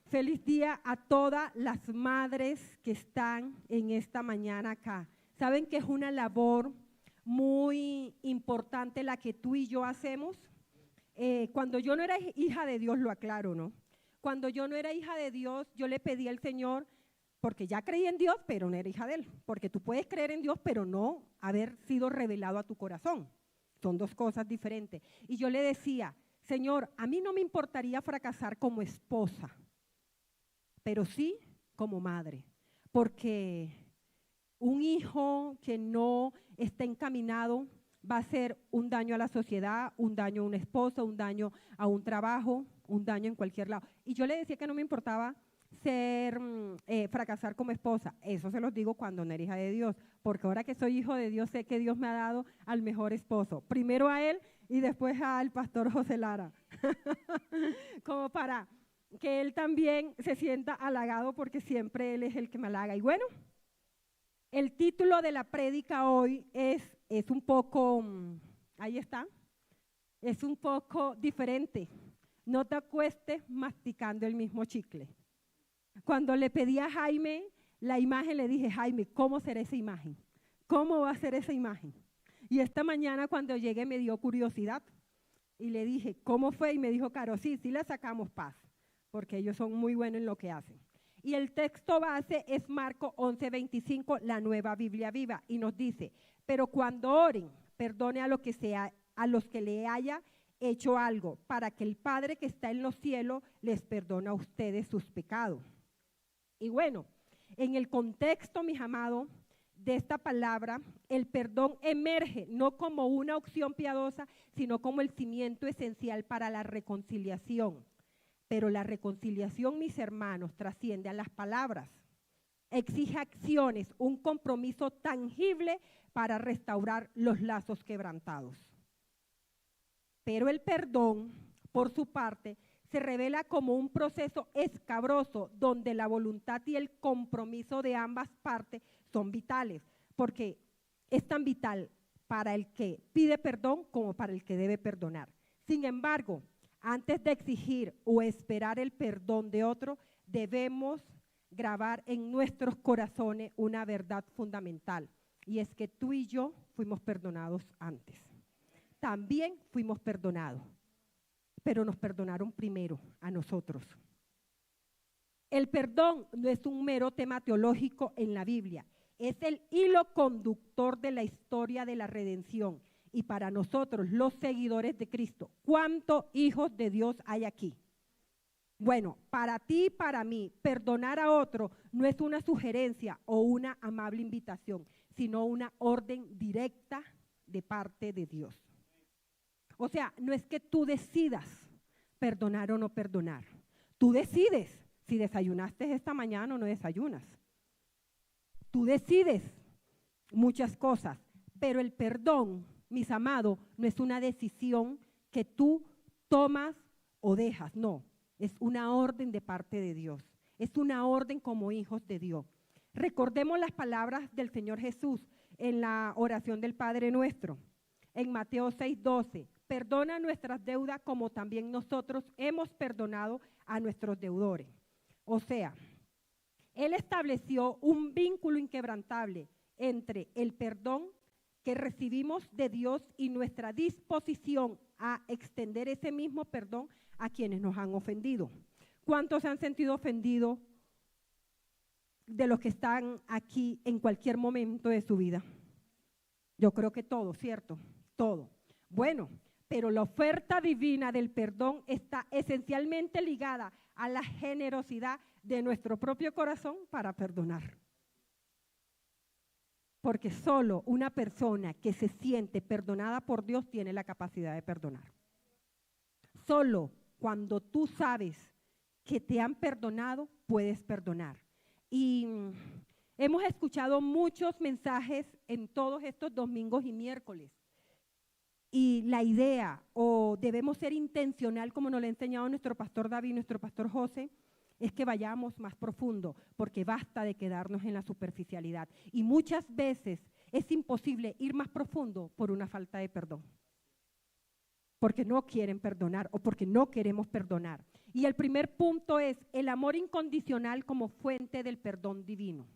Feliz día a todas las madres que están en esta mañana acá. Saben que es una labor muy importante la que tú y yo hacemos. Cuando yo no era hija de Dios, lo aclaro, ¿no? Cuando yo no era hija de Dios, yo le pedí al Señor, porque ya creí en Dios, pero no era hija de Él. Porque tú puedes creer en Dios, pero no haber sido revelado a tu corazón. Son dos cosas diferentes. Y yo le decía, Señor, a mí no me importaría fracasar como esposa, pero sí como madre, porque un hijo que no está encaminado va a hacer un daño a la sociedad, un daño a una esposa, un daño a un trabajo, un daño en cualquier lado. Y yo le decía que no me importaba fracasar como esposa. Eso se los digo cuando no era hija de Dios, porque ahora que soy hijo de Dios sé que Dios me ha dado al mejor esposo. Primero a él y después al pastor José Lara. Como para que él también se sienta halagado, porque siempre él es el que me halaga. Y bueno, el título de la prédica hoy es un poco, ahí está, es un poco diferente. No te acuestes masticando el mismo chicle. Cuando le pedí a Jaime la imagen, le dije, Jaime, ¿cómo será esa imagen? ¿Cómo va a ser esa imagen? Y esta mañana cuando llegué me dio curiosidad y le dije, ¿cómo fue? Y me dijo, Caro, sí le sacamos paz, porque ellos son muy buenos en lo que hacen. Y el texto base es Marcos 11:25, la Nueva Biblia Viva, y nos dice, pero cuando oren, perdone a los que le haya hecho algo, para que el Padre que está en los cielos les perdone a ustedes sus pecados. Y bueno, en el contexto, mis amados, de esta palabra, el perdón emerge no como una opción piadosa, sino como el cimiento esencial para la reconciliación. Pero la reconciliación, mis hermanos, trasciende a las palabras. Exige acciones, un compromiso tangible para restaurar los lazos quebrantados. Pero el perdón, por su parte, se revela como un proceso escabroso donde la voluntad y el compromiso de ambas partes son vitales, porque es tan vital para el que pide perdón como para el que debe perdonar. Sin embargo, antes de exigir o esperar el perdón de otro, debemos grabar en nuestros corazones una verdad fundamental, y es que tú y yo fuimos perdonados antes. También fuimos perdonados, pero nos perdonaron primero a nosotros. El perdón no es un mero tema teológico en la Biblia, es el hilo conductor de la historia de la redención. Y para nosotros, los seguidores de Cristo, ¿cuántos hijos de Dios hay aquí? Bueno, para ti y para mí, perdonar a otro no es una sugerencia o una amable invitación, sino una orden directa de parte de Dios. O sea, no es que tú decidas perdonar o no perdonar. Tú decides si desayunaste esta mañana o no desayunas. Tú decides muchas cosas, pero el perdón, mis amados, no es una decisión que tú tomas o dejas, no. Es una orden de parte de Dios. Es una orden como hijos de Dios. Recordemos las palabras del Señor Jesús en la oración del Padre Nuestro. En Mateo 6:12, perdona nuestras deudas como también nosotros hemos perdonado a nuestros deudores. O sea, Él estableció un vínculo inquebrantable entre el perdón que recibimos de Dios y nuestra disposición a extender ese mismo perdón a quienes nos han ofendido. ¿Cuántos se han sentido ofendidos de los que están aquí en cualquier momento de su vida? Yo creo que todos, ¿cierto? Todo. Bueno, pero la oferta divina del perdón está esencialmente ligada a la generosidad de nuestro propio corazón para perdonar. Porque solo una persona que se siente perdonada por Dios tiene la capacidad de perdonar. Solo cuando tú sabes que te han perdonado, puedes perdonar. Y hemos escuchado muchos mensajes en todos estos domingos y miércoles. Y la idea, o debemos ser intencional, como nos lo ha enseñado nuestro pastor David y nuestro pastor José, es que vayamos más profundo, porque basta de quedarnos en la superficialidad. Y muchas veces es imposible ir más profundo por una falta de perdón. porque no quieren perdonar o porque no queremos perdonar. Y el primer punto es el amor incondicional como fuente del perdón divino.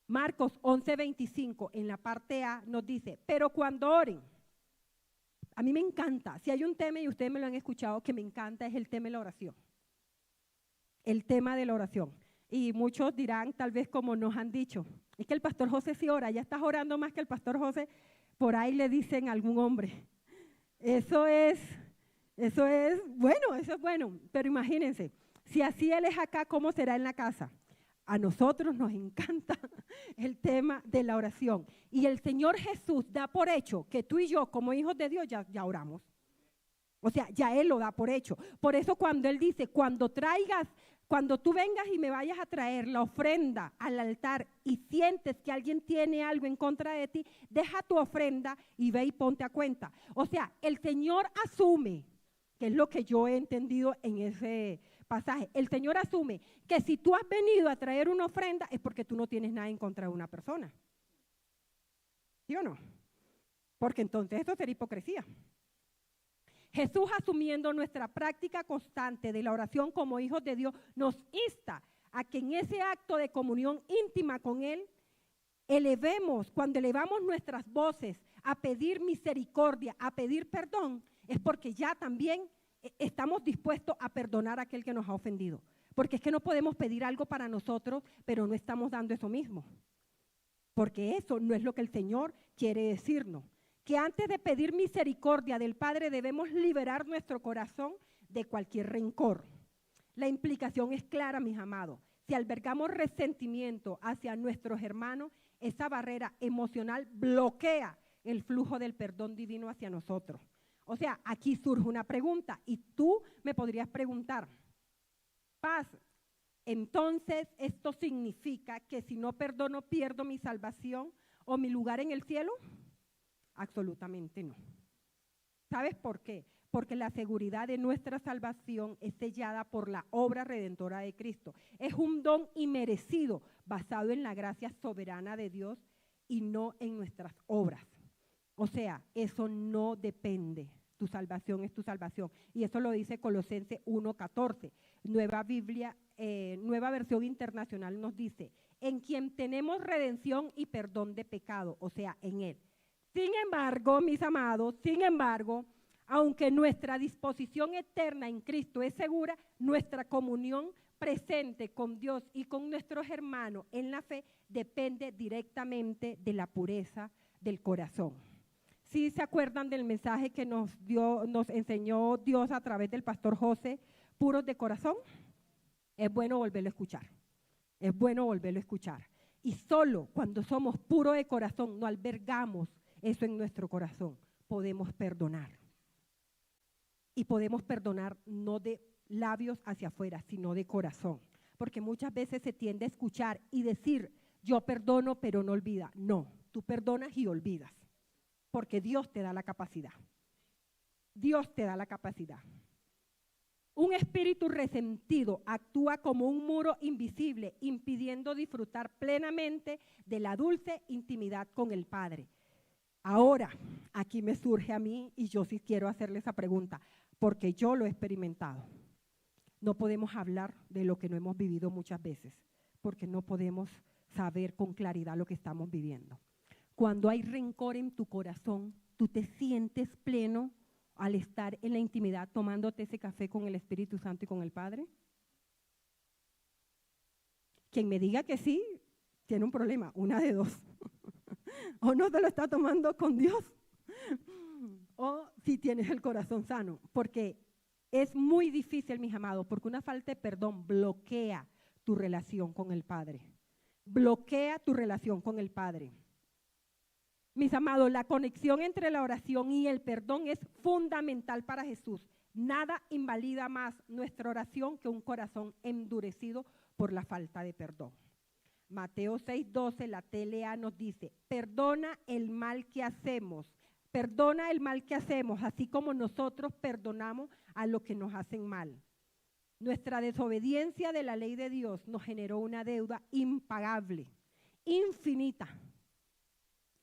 Marcos 11:25 en la parte A nos dice, pero cuando oren, a mí me encanta, si hay un tema y ustedes me lo han escuchado que me encanta es el tema de la oración. El tema de la oración. Y muchos dirán, tal vez como nos han dicho, es que el pastor José sí ora, ya estás orando más que el pastor José, por ahí le dicen a algún hombre. Eso es bueno, pero imagínense, si así él es acá, ¿cómo será en la casa? A nosotros nos encanta el tema de la oración. Y el Señor Jesús da por hecho que tú y yo, como hijos de Dios, ya oramos. O sea, ya Él lo da por hecho. Por eso cuando Él dice, cuando tú vengas y me vayas a traer la ofrenda al altar y sientes que alguien tiene algo en contra de ti, deja tu ofrenda y ve y ponte a cuenta. O sea, el Señor asume, que es lo que yo he entendido en ese pasaje, el Señor asume que si tú has venido a traer una ofrenda es porque tú no tienes nada en contra de una persona. ¿Sí o no? Porque entonces eso sería hipocresía. Jesús, asumiendo nuestra práctica constante de la oración como hijos de Dios, nos insta a que en ese acto de comunión íntima con Él, cuando elevamos nuestras voces a pedir misericordia, a pedir perdón, es porque ya también estamos dispuestos a perdonar a aquel que nos ha ofendido. Porque es que no podemos pedir algo para nosotros, pero no estamos dando eso mismo. Porque eso no es lo que el Señor quiere decirnos. Que antes de pedir misericordia del Padre debemos liberar nuestro corazón de cualquier rencor. La implicación es clara, mis amados. Si albergamos resentimiento hacia nuestros hermanos, esa barrera emocional bloquea el flujo del perdón divino hacia nosotros. O sea, aquí surge una pregunta y tú me podrías preguntar, Paz, entonces esto significa que si no perdono pierdo mi salvación o mi lugar en el cielo. Absolutamente no. ¿Sabes por qué? Porque la seguridad de nuestra salvación es sellada por la obra redentora de Cristo. Es un don inmerecido basado en la gracia soberana de Dios y no en nuestras obras. O sea, eso no depende. Tu salvación es tu salvación. Y eso lo dice Colosenses 1:14. Nueva versión internacional nos dice, en quien tenemos redención y perdón de pecado, o sea, en Él. Sin embargo, mis amados, aunque nuestra disposición eterna en Cristo es segura, nuestra comunión presente con Dios y con nuestros hermanos en la fe depende directamente de la pureza del corazón. ¿Sí se acuerdan del mensaje que nos enseñó Dios a través del pastor José, puros de corazón? Es bueno volverlo a escuchar. Es bueno volverlo a escuchar. Y solo cuando somos puros de corazón, no albergamos eso en nuestro corazón, podemos perdonar. Y podemos perdonar no de labios hacia afuera, sino de corazón. Porque muchas veces se tiende a escuchar y decir, yo perdono pero no olvida. No, tú perdonas y olvidas. Porque Dios te da la capacidad. Dios te da la capacidad. Un espíritu resentido actúa como un muro invisible, impidiendo disfrutar plenamente de la dulce intimidad con el Padre. Ahora, aquí me surge a mí y yo sí quiero hacerle esa pregunta, porque yo lo he experimentado. No podemos hablar de lo que no hemos vivido muchas veces, porque no podemos saber con claridad lo que estamos viviendo. Cuando hay rencor en tu corazón, ¿tú te sientes pleno al estar en la intimidad tomándote ese café con el Espíritu Santo y con el Padre? Quien me diga que sí, tiene un problema, una de dos. O no te lo está tomando con Dios, o si tienes el corazón sano, porque es muy difícil, mis amados, porque una falta de perdón bloquea tu relación con el Padre. Bloquea tu relación con el Padre. Mis amados, la conexión entre la oración y el perdón es fundamental para Jesús. Nada invalida más nuestra oración que un corazón endurecido por la falta de perdón. Mateo 6:12, la TLA nos dice, perdona el mal que hacemos, así como nosotros perdonamos a los que nos hacen mal. Nuestra desobediencia de la ley de Dios nos generó una deuda impagable, infinita,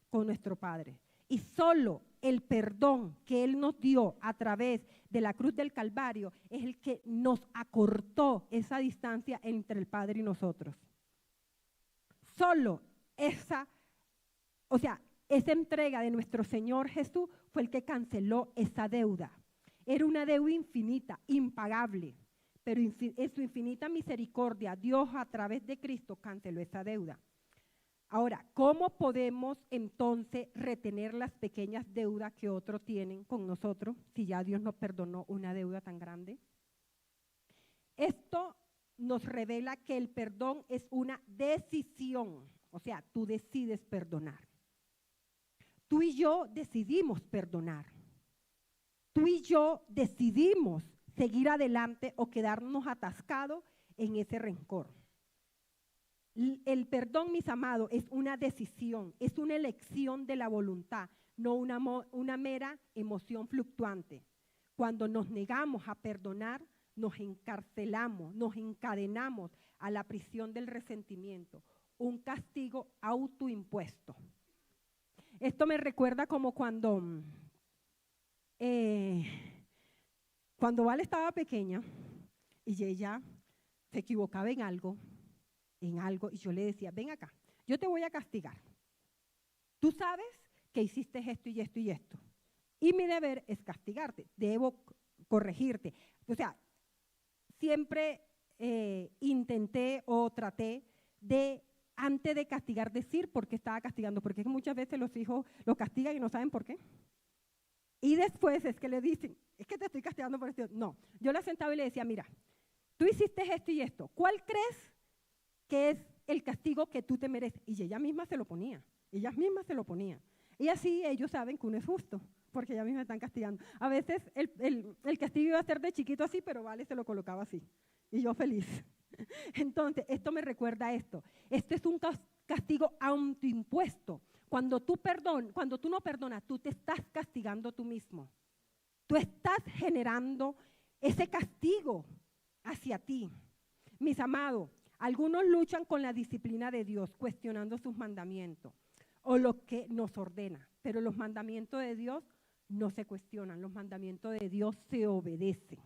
con nuestro Padre. Y solo el perdón que Él nos dio a través de la cruz del Calvario es el que nos acortó esa distancia entre el Padre y nosotros. Solo esa entrega de nuestro Señor Jesús fue el que canceló esa deuda. Era una deuda infinita, impagable, pero en su infinita misericordia, Dios a través de Cristo canceló esa deuda. Ahora, ¿cómo podemos entonces retener las pequeñas deudas que otros tienen con nosotros si ya Dios nos perdonó una deuda tan grande? Esto nos revela que el perdón es una decisión, o sea, tú decides perdonar. Tú y yo decidimos perdonar. Tú y yo decidimos seguir adelante o quedarnos atascados en ese rencor. El perdón, mis amados, es una decisión, es una elección de la voluntad, no una mera emoción fluctuante. Cuando nos negamos a perdonar, nos encarcelamos, nos encadenamos a la prisión del resentimiento, un castigo autoimpuesto. Esto me recuerda como cuando Vale estaba pequeña y ella se equivocaba en algo, y yo le decía, ven acá, yo te voy a castigar. Tú sabes que hiciste esto y esto y esto, y mi deber es castigarte, debo corregirte. O sea, siempre intenté o traté de, antes de castigar, decir por qué estaba castigando, porque muchas veces los hijos los castigan y no saben por qué. Y después es que le dicen, es que te estoy castigando por esto. No, yo la sentaba y le decía, mira, tú hiciste esto y esto, ¿cuál crees que es el castigo que tú te mereces? Y ella misma se lo ponía, ellas mismas se lo ponían. Y así ellos saben que uno es justo, porque ellas mismas están castigando. A veces el castigo iba a ser de chiquito así, pero Vale se lo colocaba así. Y yo feliz. Entonces, esto me recuerda a esto. Esto es un castigo autoimpuesto. Cuando tú no perdonas, tú te estás castigando tú mismo. Tú estás generando ese castigo hacia ti. Mis amados, algunos luchan con la disciplina de Dios, cuestionando sus mandamientos o lo que nos ordena. Pero los mandamientos de Dios no se cuestionan, los mandamientos de Dios se obedecen.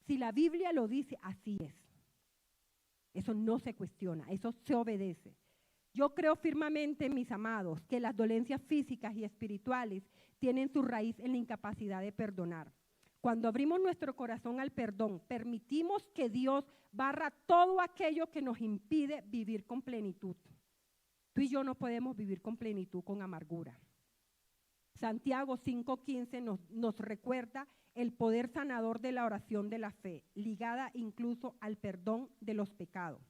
Si la Biblia lo dice, así es. Eso no se cuestiona, eso se obedece. Yo creo firmemente, mis amados, que las dolencias físicas y espirituales tienen su raíz en la incapacidad de perdonar. Cuando abrimos nuestro corazón al perdón, permitimos que Dios barra todo aquello que nos impide vivir con plenitud. Tú y yo no podemos vivir con plenitud con amargura. Santiago 5:15 nos recuerda el poder sanador de la oración de la fe, ligada incluso al perdón de los pecados.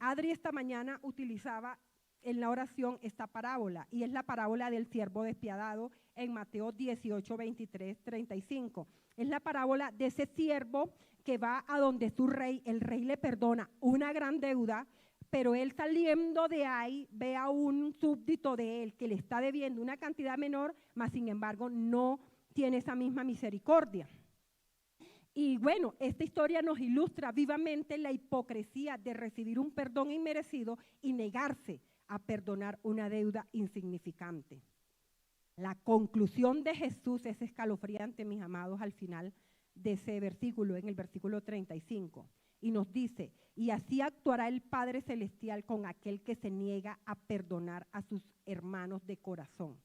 Adri esta mañana utilizaba en la oración esta parábola, y es la parábola del siervo despiadado en Mateo 18, 23, 35. Es la parábola de ese siervo que va a donde su rey, el rey le perdona una gran deuda, pero él saliendo de ahí ve a un súbdito de él que le está debiendo una cantidad menor, mas sin embargo no tiene esa misma misericordia. Y bueno, esta historia nos ilustra vivamente la hipocresía de recibir un perdón inmerecido y negarse a perdonar una deuda insignificante. La conclusión de Jesús es escalofriante, mis amados, al final de ese versículo, en el versículo 35. Y nos dice, y así actuará el Padre Celestial con aquel que se niega a perdonar a sus hermanos de corazón.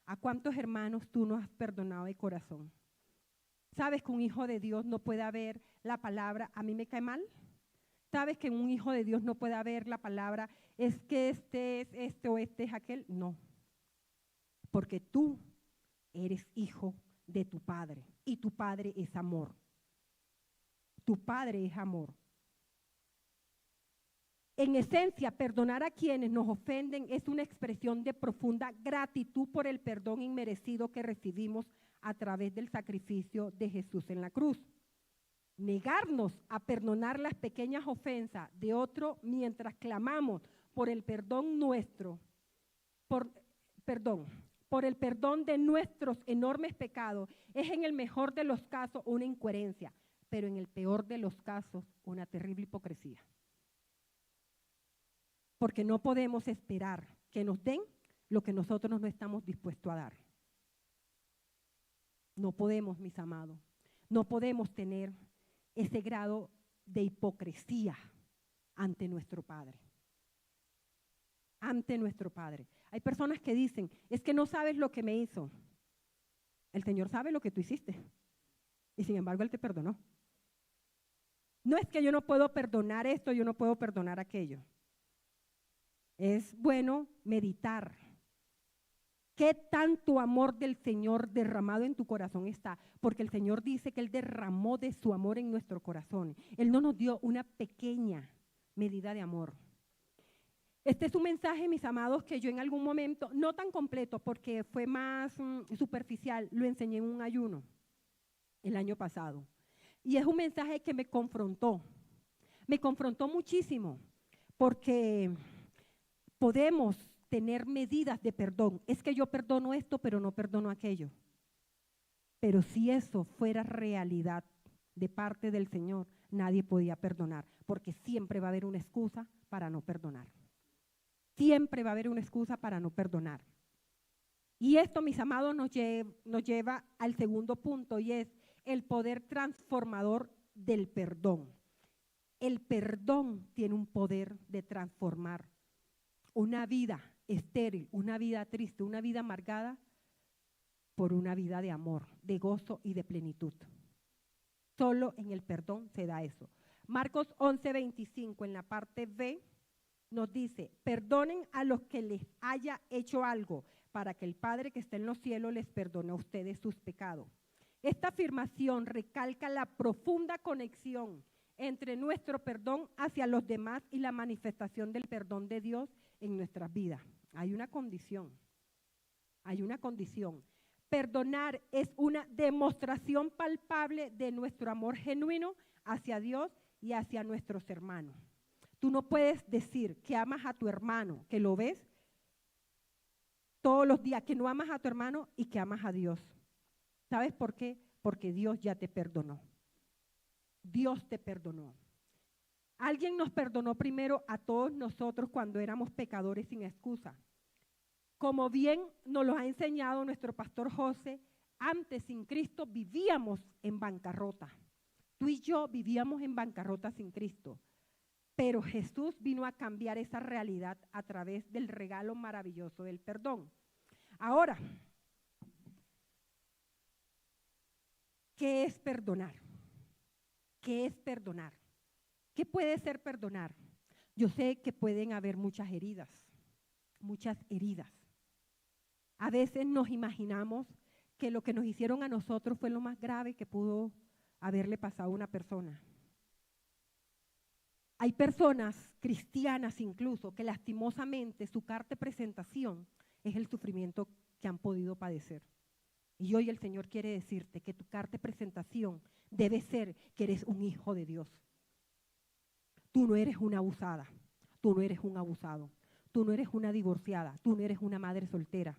¿A cuántos hermanos tú no has perdonado de corazón? ¿Sabes que un hijo de Dios no puede haber la palabra, a mí me cae mal? ¿Sabes que un hijo de Dios no puede haber la palabra, es que este es este o este es aquel? No, porque tú eres hijo de tu Padre y tu Padre es amor. Tu Padre es amor. En esencia, perdonar a quienes nos ofenden es una expresión de profunda gratitud por el perdón inmerecido que recibimos a través del sacrificio de Jesús en la cruz. Negarnos a perdonar las pequeñas ofensas de otro mientras clamamos por el perdón nuestro, por el perdón de nuestros enormes pecados, es en el mejor de los casos una incoherencia, pero en el peor de los casos una terrible hipocresía. Porque no podemos esperar que nos den lo que nosotros no estamos dispuestos a dar. No podemos, mis amados, no podemos tener ese grado de hipocresía ante nuestro Padre. Ante nuestro Padre. Hay personas que dicen, es que no sabes lo que me hizo. El Señor sabe lo que tú hiciste. Y sin embargo, Él te perdonó. No es que yo no puedo perdonar esto, yo no puedo perdonar aquello. Es bueno meditar. ¿Qué tanto amor del Señor derramado en tu corazón está? Porque el Señor dice que Él derramó de su amor en nuestro corazón. Él no nos dio una pequeña medida de amor. Este es un mensaje, mis amados, que yo en algún momento, no tan completo porque fue más superficial, lo enseñé en un ayuno el año pasado. Y es un mensaje que me confrontó muchísimo, porque podemos tener medidas de perdón. Es que yo perdono esto, pero no perdono aquello. Pero si eso fuera realidad de parte del Señor, nadie podía perdonar, porque siempre va a haber una excusa para no perdonar. Siempre va a haber una excusa para no perdonar. Y esto, mis amados, nos lleva al segundo punto, y es el poder transformador del perdón. El perdón tiene un poder de transformar una vida estéril, una vida triste, una vida amargada, por una vida de amor, de gozo y de plenitud. Solo en el perdón se da eso. Marcos 11:25, en la parte B, nos dice, perdonen a los que les haya hecho algo, para que el Padre que está en los cielos les perdone a ustedes sus pecados. Esta afirmación recalca la profunda conexión entre nuestro perdón hacia los demás y la manifestación del perdón de Dios en nuestras vidas. Hay una condición. Perdonar es una demostración palpable de nuestro amor genuino hacia Dios y hacia nuestros hermanos. Tú no puedes decir que amas a tu hermano, que lo ves todos los días, que no amas a tu hermano y que amas a Dios. ¿Sabes por qué? Porque Dios ya te perdonó. Dios te perdonó. Alguien nos perdonó primero a todos nosotros cuando éramos pecadores sin excusa. Como bien nos lo ha enseñado nuestro pastor José, antes sin Cristo vivíamos en bancarrota. Tú y yo vivíamos en bancarrota sin Cristo. Pero Jesús vino a cambiar esa realidad a través del regalo maravilloso del perdón. Ahora, ¿qué es perdonar? ¿Qué es perdonar? ¿Qué puede ser perdonar? Yo sé que pueden haber muchas heridas. A veces nos imaginamos que lo que nos hicieron a nosotros fue lo más grave que pudo haberle pasado a una persona. Hay personas cristianas incluso que lastimosamente su carta de presentación es el sufrimiento que han podido padecer. Y hoy el Señor quiere decirte que tu carta de presentación debe ser que eres un hijo de Dios. Tú no eres una abusada, tú no eres un abusado, tú no eres una divorciada, tú no eres una madre soltera.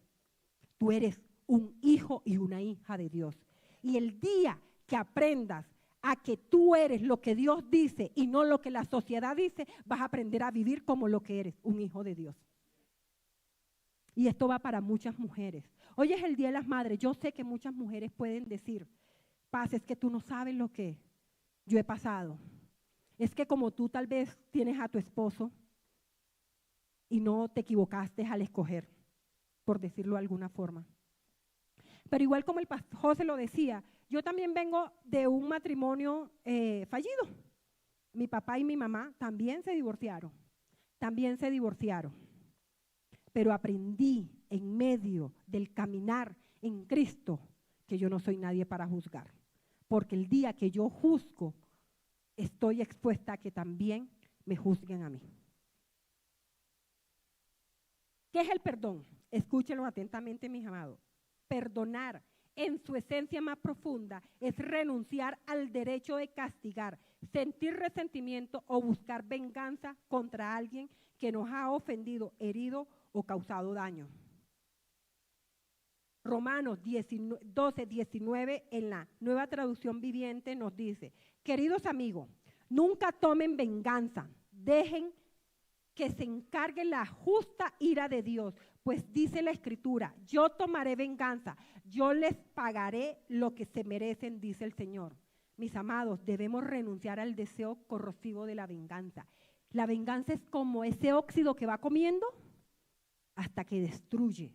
Tú eres un hijo y una hija de Dios. Y el día que aprendas a que tú eres lo que Dios dice y no lo que la sociedad dice, vas a aprender a vivir como lo que eres, un hijo de Dios. Y esto va para muchas mujeres. Hoy es el Día de las Madres. Yo sé que muchas mujeres pueden decir, Paz, es que tú no sabes lo que yo he pasado. Es que como tú tal vez tienes a tu esposo y no te equivocaste al escoger, por decirlo de alguna forma. Pero igual como el pastor José lo decía, yo también vengo de un matrimonio fallido. Mi papá y mi mamá también se divorciaron. Pero aprendí en medio del caminar en Cristo que yo no soy nadie para juzgar. Porque el día que yo juzgo, estoy expuesta a que también me juzguen a mí. ¿Qué es el perdón? Escúchenlo atentamente, mis amados. Perdonar en su esencia más profunda es renunciar al derecho de castigar, sentir resentimiento o buscar venganza contra alguien que nos ha ofendido, herido o causado daño. Romanos 12:19 en la Nueva Traducción Viviente nos dice, queridos amigos, nunca tomen venganza, dejen que se encargue la justa ira de Dios, pues dice la Escritura, yo tomaré venganza, yo les pagaré lo que se merecen, dice el Señor. Mis amados, debemos renunciar al deseo corrosivo de la venganza. La venganza es como ese óxido que va comiendo hasta que destruye.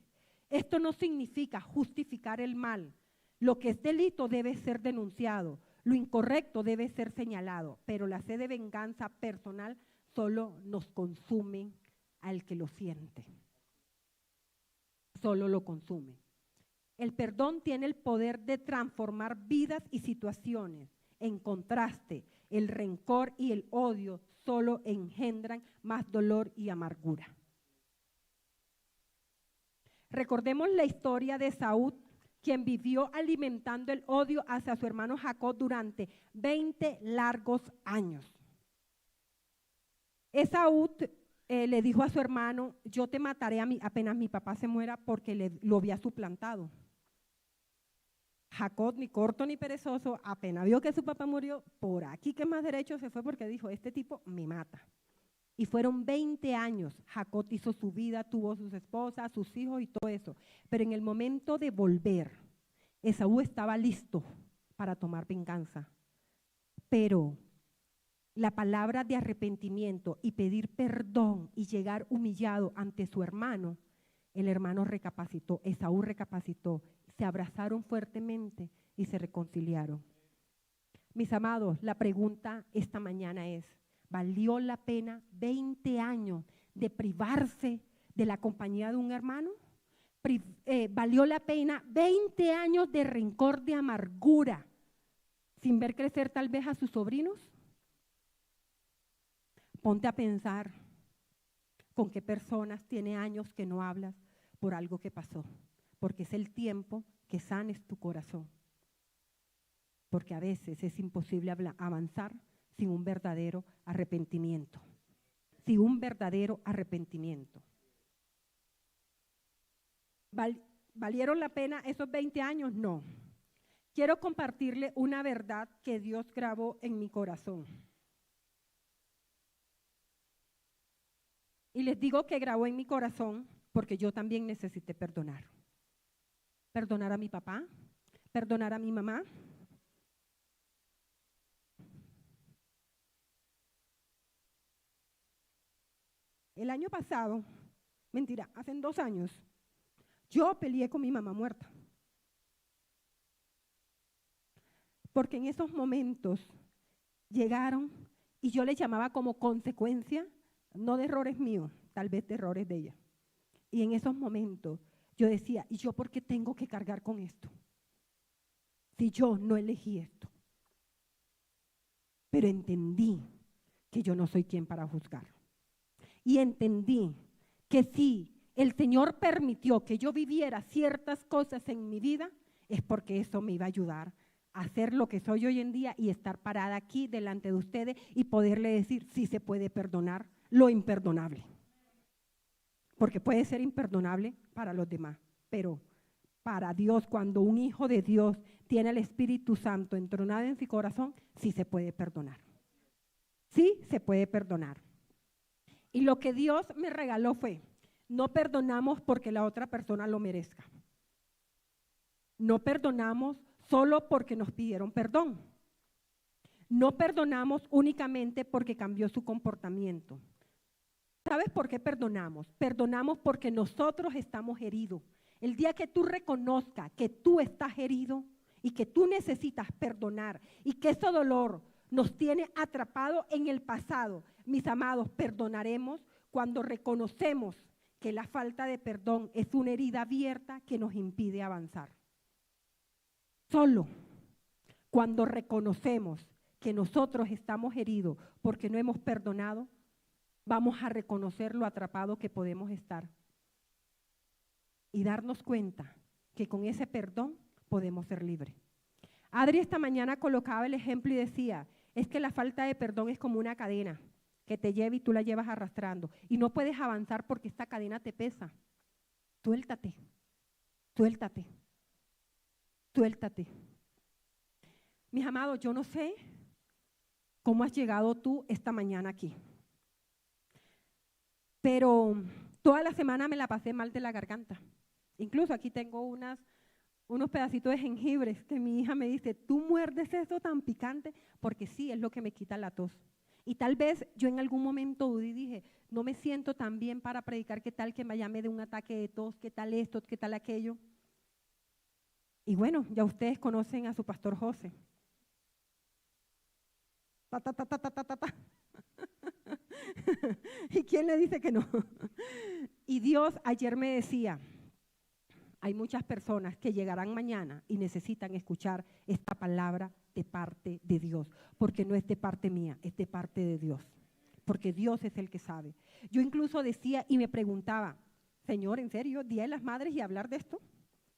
Esto no significa justificar el mal. Lo que es delito debe ser denunciado, lo incorrecto debe ser señalado, pero la sed de venganza personal solo nos consume al que lo siente. Solo lo consume. El perdón tiene el poder de transformar vidas y situaciones. En contraste, el rencor y el odio solo engendran más dolor y amargura. Recordemos la historia de Esaú, quien vivió alimentando el odio hacia su hermano Jacob durante 20 largos años. Esaú le dijo a su hermano, yo te mataré apenas mi papá se muera porque lo había suplantado. Jacob, ni corto ni perezoso, apenas vio que su papá murió, por aquí que más derecho se fue porque dijo, este tipo me mata. Y fueron 20 años, Jacob hizo su vida, tuvo sus esposas, sus hijos y todo eso. Pero en el momento de volver, Esaú estaba listo para tomar venganza. Pero la palabra de arrepentimiento y pedir perdón y llegar humillado ante su hermano, el hermano recapacitó, Esaú recapacitó, se abrazaron fuertemente y se reconciliaron. Mis amados, la pregunta esta mañana es, ¿valió la pena 20 años de privarse de la compañía de un hermano? ¿Valió la pena 20 años de rencor, de amargura, sin ver crecer tal vez a sus sobrinos? Ponte a pensar con qué personas tiene años que no hablas por algo que pasó, porque es el tiempo que sanes tu corazón. Porque a veces es imposible avanzar sin un verdadero arrepentimiento. Sin un verdadero arrepentimiento. ¿Valieron la pena esos 20 años? No. Quiero compartirle una verdad que Dios grabó en mi corazón. Y les digo que grabó en mi corazón porque yo también necesité perdonar. Perdonar a mi papá, perdonar a mi mamá. El año pasado, mentira, hace 2 años, yo peleé con mi mamá muerta. Porque en esos momentos llegaron y yo les llamaba como consecuencia, no de errores míos, tal vez de errores de ella. Y en esos momentos yo decía, ¿y yo por qué tengo que cargar con esto? Si yo no elegí esto. Pero entendí que yo no soy quien para juzgar. Y entendí que si el Señor permitió que yo viviera ciertas cosas en mi vida, es porque eso me iba a ayudar a hacer lo que soy hoy en día y estar parada aquí delante de ustedes y poderle decir si se puede perdonar lo imperdonable. Porque puede ser imperdonable para los demás, pero para Dios, cuando un hijo de Dios tiene el Espíritu Santo entronado en su corazón, sí se puede perdonar. Sí se puede perdonar. Y lo que Dios me regaló fue, no perdonamos porque la otra persona lo merezca. No perdonamos solo porque nos pidieron perdón. No perdonamos únicamente porque cambió su comportamiento. ¿Sabes por qué perdonamos? Perdonamos porque nosotros estamos heridos. El día que tú reconozcas que tú estás herido y que tú necesitas perdonar y que ese dolor nos tiene atrapado en el pasado, mis amados, perdonaremos cuando reconocemos que la falta de perdón es una herida abierta que nos impide avanzar. Solo cuando reconocemos que nosotros estamos heridos porque no hemos perdonado, vamos a reconocer lo atrapado que podemos estar y darnos cuenta que con ese perdón podemos ser libres. Adri esta mañana colocaba el ejemplo y decía, es que la falta de perdón es como una cadena que te lleva y tú la llevas arrastrando y no puedes avanzar porque esta cadena te pesa. Suéltate, suéltate, suéltate. Mis amados, yo no sé cómo has llegado tú esta mañana aquí. pero toda la semana me la pasé mal de la garganta. Incluso aquí tengo unos pedacitos de jengibre que mi hija me dice, ¿tú muerdes eso tan picante? Porque sí, es lo que me quita la tos. Y tal vez yo en algún momento dudé y dije, no me siento tan bien para predicar, ¿qué tal que me llame de un ataque de tos? ¿Qué tal esto? ¿Qué tal aquello? Y bueno, ya ustedes conocen a su pastor José. Ta, ta, ta, ta, ta, ta, ta. ¿Y quién le dice que no? Y Dios ayer me decía, hay muchas personas que llegarán mañana y necesitan escuchar esta palabra de parte de Dios, porque no es de parte mía, es de parte de Dios, porque Dios es el que sabe. Yo incluso decía y me preguntaba, Señor, ¿en serio, Día de las Madres y hablar de esto?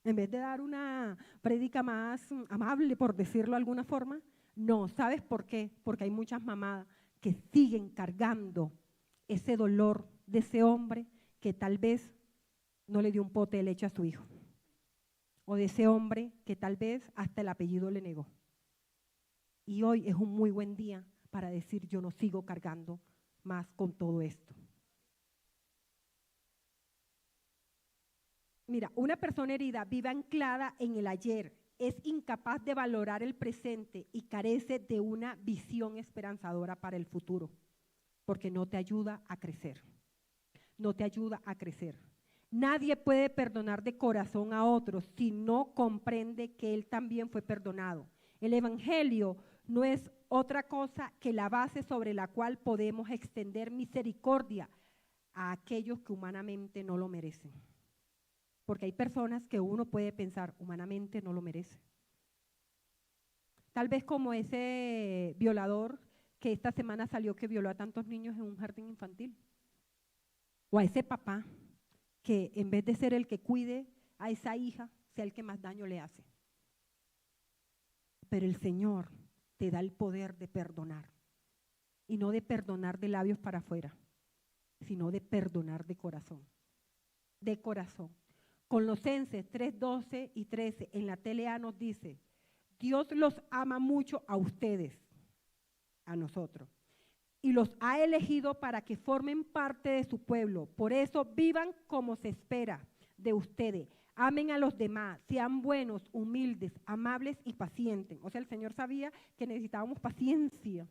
En vez de dar una prédica más amable, por decirlo de alguna forma. No, ¿sabes por qué? Porque hay muchas mamás que siguen cargando ese dolor de ese hombre que tal vez no le dio un pote de leche a su hijo. O de ese hombre que tal vez hasta el apellido le negó. Y hoy es un muy buen día para decir, yo no sigo cargando más con todo esto. Mira, una persona herida vive anclada en el ayer, es incapaz de valorar el presente y carece de una visión esperanzadora para el futuro, porque no te ayuda a crecer. No te ayuda a crecer. Nadie puede perdonar de corazón a otros si no comprende que él también fue perdonado. El Evangelio no es otra cosa que la base sobre la cual podemos extender misericordia a aquellos que humanamente no lo merecen. Porque hay personas que uno puede pensar, humanamente no lo merece. Tal vez como ese violador que esta semana salió que violó a tantos niños en un jardín infantil. O a ese papá que en vez de ser el que cuide a esa hija, sea el que más daño le hace. Pero el Señor te da el poder de perdonar. Y no de perdonar de labios para afuera, sino de perdonar de corazón. De corazón. Colosenses 3:12 y 13 en la TLA nos dice, Dios los ama mucho a ustedes, a nosotros, y los ha elegido para que formen parte de su pueblo. Por eso vivan como se espera de ustedes. Amen a los demás, sean buenos, humildes, amables y pacientes. O sea, el Señor sabía que necesitábamos paciencia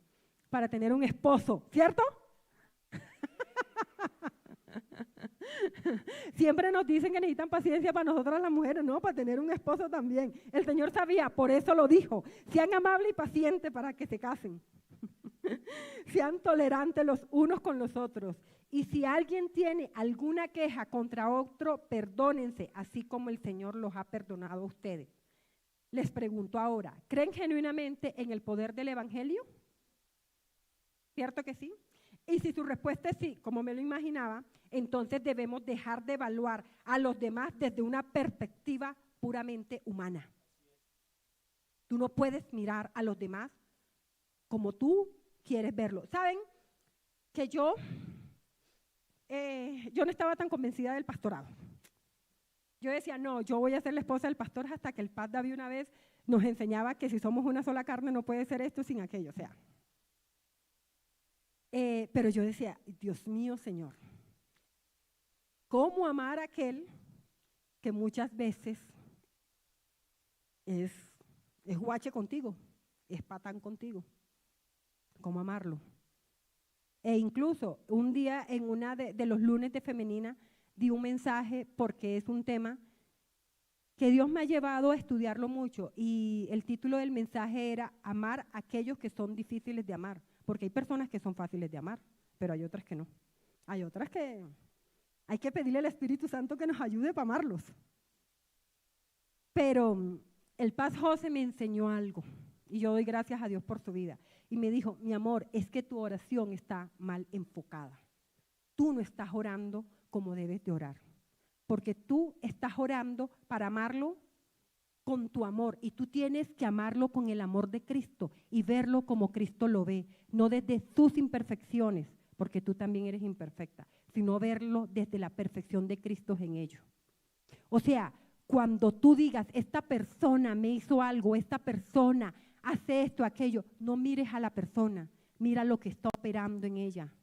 para tener un esposo, ¿cierto? Siempre nos dicen que necesitan paciencia para nosotras las mujeres, no, para tener un esposo también. El Señor sabía, por eso lo dijo. Sean amables y pacientes para que se casen. Sean tolerantes los unos con los otros. Y si alguien tiene alguna queja contra otro, perdónense, así como el Señor los ha perdonado a ustedes. Les pregunto ahora, ¿creen genuinamente en el poder del Evangelio? ¿Cierto que sí? Y si su respuesta es sí, como me lo imaginaba, entonces debemos dejar de evaluar a los demás desde una perspectiva puramente humana. Tú no puedes mirar a los demás como tú quieres verlo. ¿Saben que yo no estaba tan convencida del pastorado? Yo decía, no, yo voy a ser la esposa del pastor hasta que el Paz David una vez nos enseñaba que si somos una sola carne no puede ser esto sin aquello, o sea. Pero yo decía, Dios mío, Señor, ¿cómo amar a aquel que muchas veces es guache contigo, es patán contigo? ¿Cómo amarlo? E incluso un día en una de los lunes de Femenina di un mensaje porque es un tema que Dios me ha llevado a estudiarlo mucho y el título del mensaje era amar a aquellos que son difíciles de amar. Porque hay personas que son fáciles de amar, pero hay otras que no. Hay otras que hay que pedirle al Espíritu Santo que nos ayude para amarlos. Pero el Paz José me enseñó algo, y yo doy gracias a Dios por su vida. Y me dijo, mi amor, es que tu oración está mal enfocada. Tú no estás orando como debes de orar, porque tú estás orando para amarlo con tu amor, y tú tienes que amarlo con el amor de Cristo y verlo como Cristo lo ve, no desde tus imperfecciones, porque tú también eres imperfecta, sino verlo desde la perfección de Cristo en ello. O sea, cuando tú digas, esta persona me hizo algo, esta persona hace esto, aquello, no mires a la persona, mira lo que está operando en ella.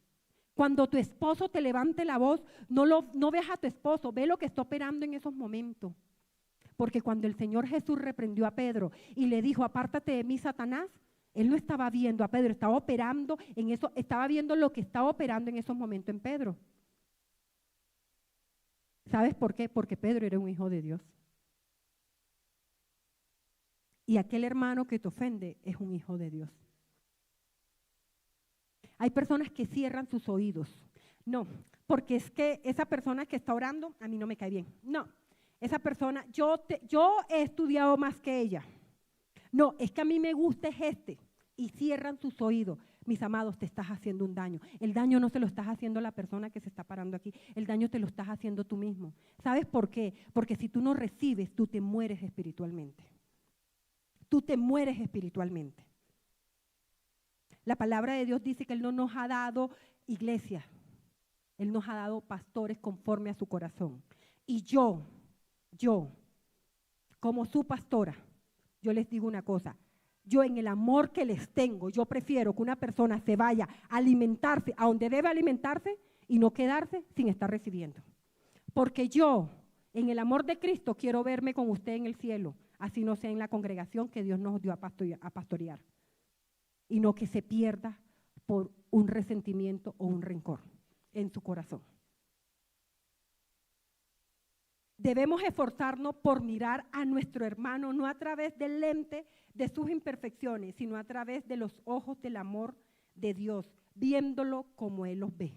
Cuando tu esposo te levante la voz, no veas a tu esposo, ve lo que está operando en esos momentos. Porque cuando el Señor Jesús reprendió a Pedro y le dijo, apártate de mí, Satanás, él no estaba viendo a Pedro, estaba operando en eso, estaba viendo lo que estaba operando en esos momentos en Pedro. ¿Sabes por qué? Porque Pedro era un hijo de Dios. Y aquel hermano que te ofende es un hijo de Dios. Hay personas que cierran sus oídos. No, porque es que esa persona que está orando a mí no me cae bien. No, esa persona, yo he estudiado más que ella. No, es que a mí me gusta es este. Y cierran sus oídos. Mis amados, te estás haciendo un daño. El daño no se lo estás haciendo a la persona que se está parando aquí. El daño te lo estás haciendo tú mismo. ¿Sabes por qué? Porque si tú no recibes, tú te mueres espiritualmente. Tú te mueres espiritualmente. La palabra de Dios dice que Él no nos ha dado iglesia. Él nos ha dado pastores conforme a su corazón. Y yo, como su pastora, yo les digo una cosa. Yo en el amor que les tengo, yo prefiero que una persona se vaya a alimentarse a donde debe alimentarse y no quedarse sin estar recibiendo. Porque yo, en el amor de Cristo, quiero verme con usted en el cielo, así no sea en la congregación que Dios nos dio a pastorear. Y no que se pierda por un resentimiento o un rencor en su corazón. Debemos esforzarnos por mirar a nuestro hermano, no a través del lente de sus imperfecciones, sino a través de los ojos del amor de Dios, viéndolo como Él los ve.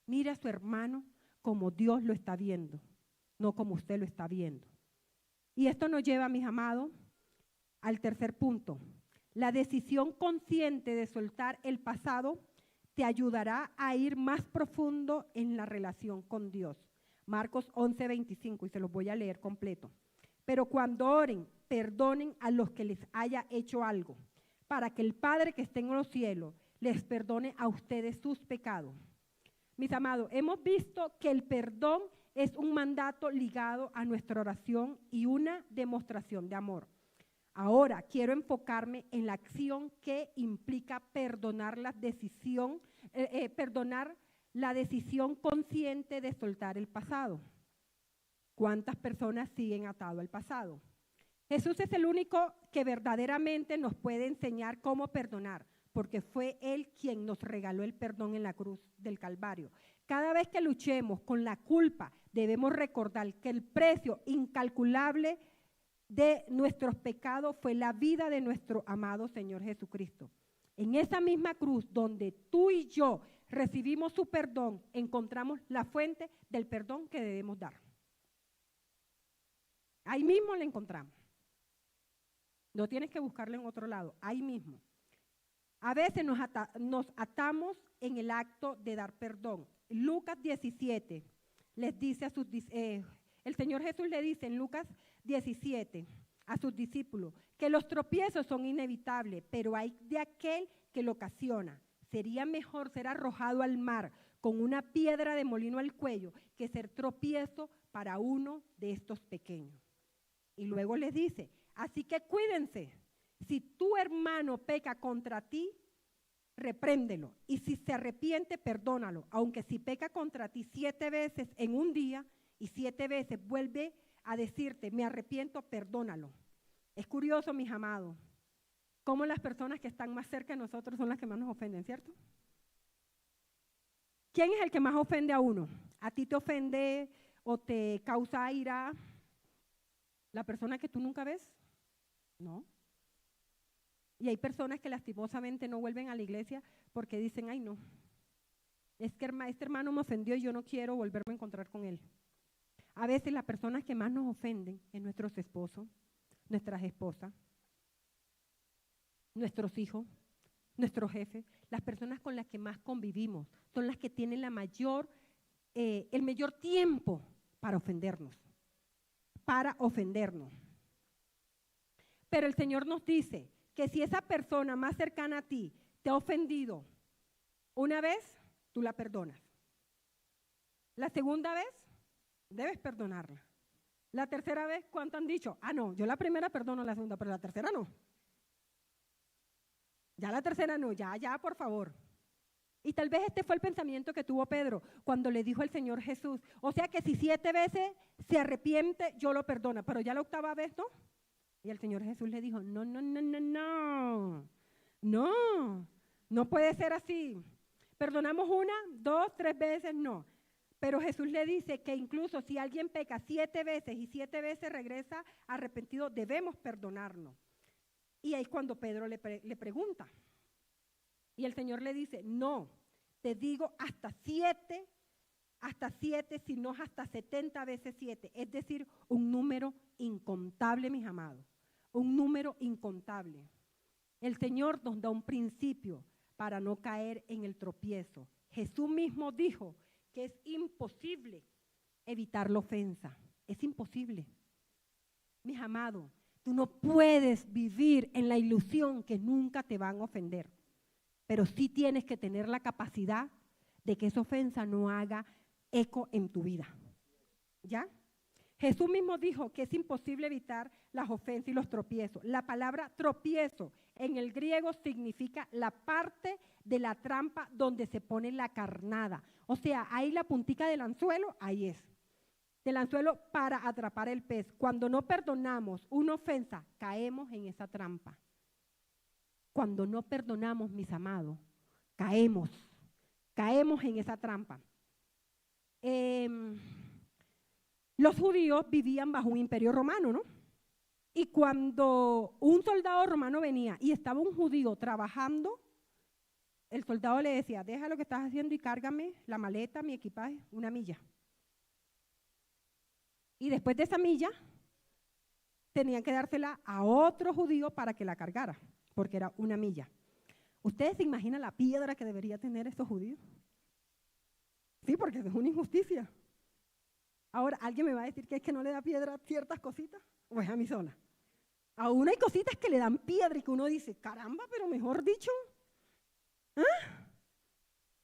Mire a su hermano como Dios lo está viendo, no como usted lo está viendo. Y esto nos lleva, mis amados, al tercer punto. La decisión consciente de soltar el pasado te ayudará a ir más profundo en la relación con Dios. Marcos 11:25, y se los voy a leer completo. Pero cuando oren, perdonen a los que les haya hecho algo, para que el Padre que esté en los cielos les perdone a ustedes sus pecados. Mis amados, hemos visto que el perdón es un mandato ligado a nuestra oración y una demostración de amor. Ahora quiero enfocarme en la acción que implica perdonar la decisión consciente de soltar el pasado. ¿Cuántas personas siguen atadas al pasado? Jesús es el único que verdaderamente nos puede enseñar cómo perdonar, porque fue Él quien nos regaló el perdón en la cruz del Calvario. Cada vez que luchemos con la culpa, debemos recordar que el precio incalculable de nuestros pecados fue la vida de nuestro amado Señor Jesucristo. En esa misma cruz donde tú y yo recibimos su perdón, encontramos la fuente del perdón que debemos dar. Ahí mismo la encontramos. No tienes que buscarla en otro lado, ahí mismo. A veces nos atamos en el acto de dar perdón. Lucas 17 les dice el Señor Jesús le dice en Lucas 17 a sus discípulos que los tropiezos son inevitables, pero hay de aquel que lo ocasiona. Sería mejor ser arrojado al mar con una piedra de molino al cuello que ser tropiezo para uno de estos pequeños. Y luego les dice, así que cuídense. Si tu hermano peca contra ti, repréndelo. Y si se arrepiente, perdónalo. Aunque si peca contra ti 7 veces en un día y 7 veces vuelve a decirte, me arrepiento, perdónalo. Es curioso, mis amados, cómo las personas que están más cerca de nosotros son las que más nos ofenden, ¿cierto? ¿Quién es el que más ofende a uno? ¿A ti te ofende o te causa ira la persona que tú nunca ves? No. Y hay personas que lastimosamente no vuelven a la iglesia porque dicen, ay no, es que este hermano me ofendió y yo no quiero volverme a encontrar con él. A veces las personas que más nos ofenden es nuestros esposos, nuestras esposas, nuestros hijos, nuestros jefes, las personas con las que más convivimos, son las que tienen el mayor tiempo para ofendernos. Pero el Señor nos dice que si esa persona más cercana a ti te ha ofendido una vez, tú la perdonas. La segunda vez, debes perdonarla. La tercera vez, ¿cuánto han dicho? Ah, no, yo la primera perdono, la segunda, pero la tercera no. Ya la tercera no, ya, por favor. Y tal vez este fue el pensamiento que tuvo Pedro cuando le dijo al Señor Jesús, o sea que si 7 veces se arrepiente, yo lo perdono, pero ya la 8ª vez, ¿no? Y el Señor Jesús le dijo, no puede ser así. Perdonamos 1, 2, 3 veces, no. Pero Jesús le dice que incluso si alguien peca 7 veces y 7 veces regresa arrepentido, debemos perdonarnos. Y ahí es cuando Pedro le pregunta. Y el Señor le dice, no, te digo hasta 7, si no hasta 70 veces 7. Es decir, un número incontable, mis amados. Un número incontable. El Señor nos da un principio para no caer en el tropiezo. Jesús mismo dijo que es imposible evitar la ofensa. Es imposible. Mis amados, tú no puedes vivir en la ilusión que nunca te van a ofender. Pero sí tienes que tener la capacidad de que esa ofensa no haga eco en tu vida. ¿Ya? Jesús mismo dijo que es imposible evitar las ofensas y los tropiezos. La palabra tropiezo en el griego significa la parte de la trampa donde se pone la carnada. O sea, ahí la puntica del anzuelo, ahí es. Del anzuelo para atrapar el pez. Cuando no perdonamos una ofensa, caemos en esa trampa. Cuando no perdonamos, mis amados, caemos en esa trampa. Los judíos vivían bajo un imperio romano, ¿no? Y cuando un soldado romano venía y estaba un judío trabajando, el soldado le decía, deja lo que estás haciendo y cárgame la maleta, mi equipaje, 1 milla. Y después de esa milla, tenían que dársela a otro judío para que la cargara, porque era 1 milla. ¿Ustedes se imaginan la piedra que debería tener estos judíos? Sí, porque es una injusticia. Ahora, ¿alguien me va a decir que es que no le da piedra a ciertas cositas? ¿O es a mí sola? Aún hay cositas que le dan piedra y que uno dice, caramba, pero mejor dicho. ¿Ah?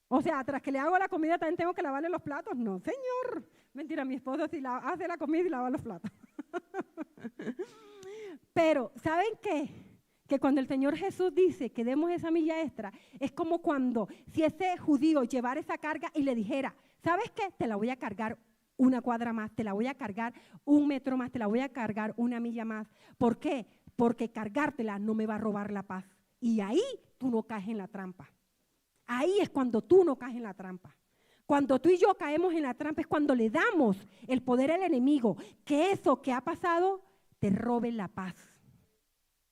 O sea, tras que le hago la comida también tengo que lavarle los platos. No, señor. Mentira, mi esposo sí hace la comida y lava los platos. Pero, ¿saben qué? Que cuando el Señor Jesús dice que demos esa milla extra, es como cuando si ese judío llevara esa carga y le dijera, ¿sabes qué? Te la voy a cargar 1 cuadra más, te la voy a cargar 1 metro más, te la voy a cargar 1 milla más. ¿Por qué? Porque cargártela no me va a robar la paz. Y ahí tú no caes en la trampa. Ahí es cuando tú no caes en la trampa. Cuando tú y yo caemos en la trampa es cuando le damos el poder al enemigo, que eso que ha pasado te robe la paz.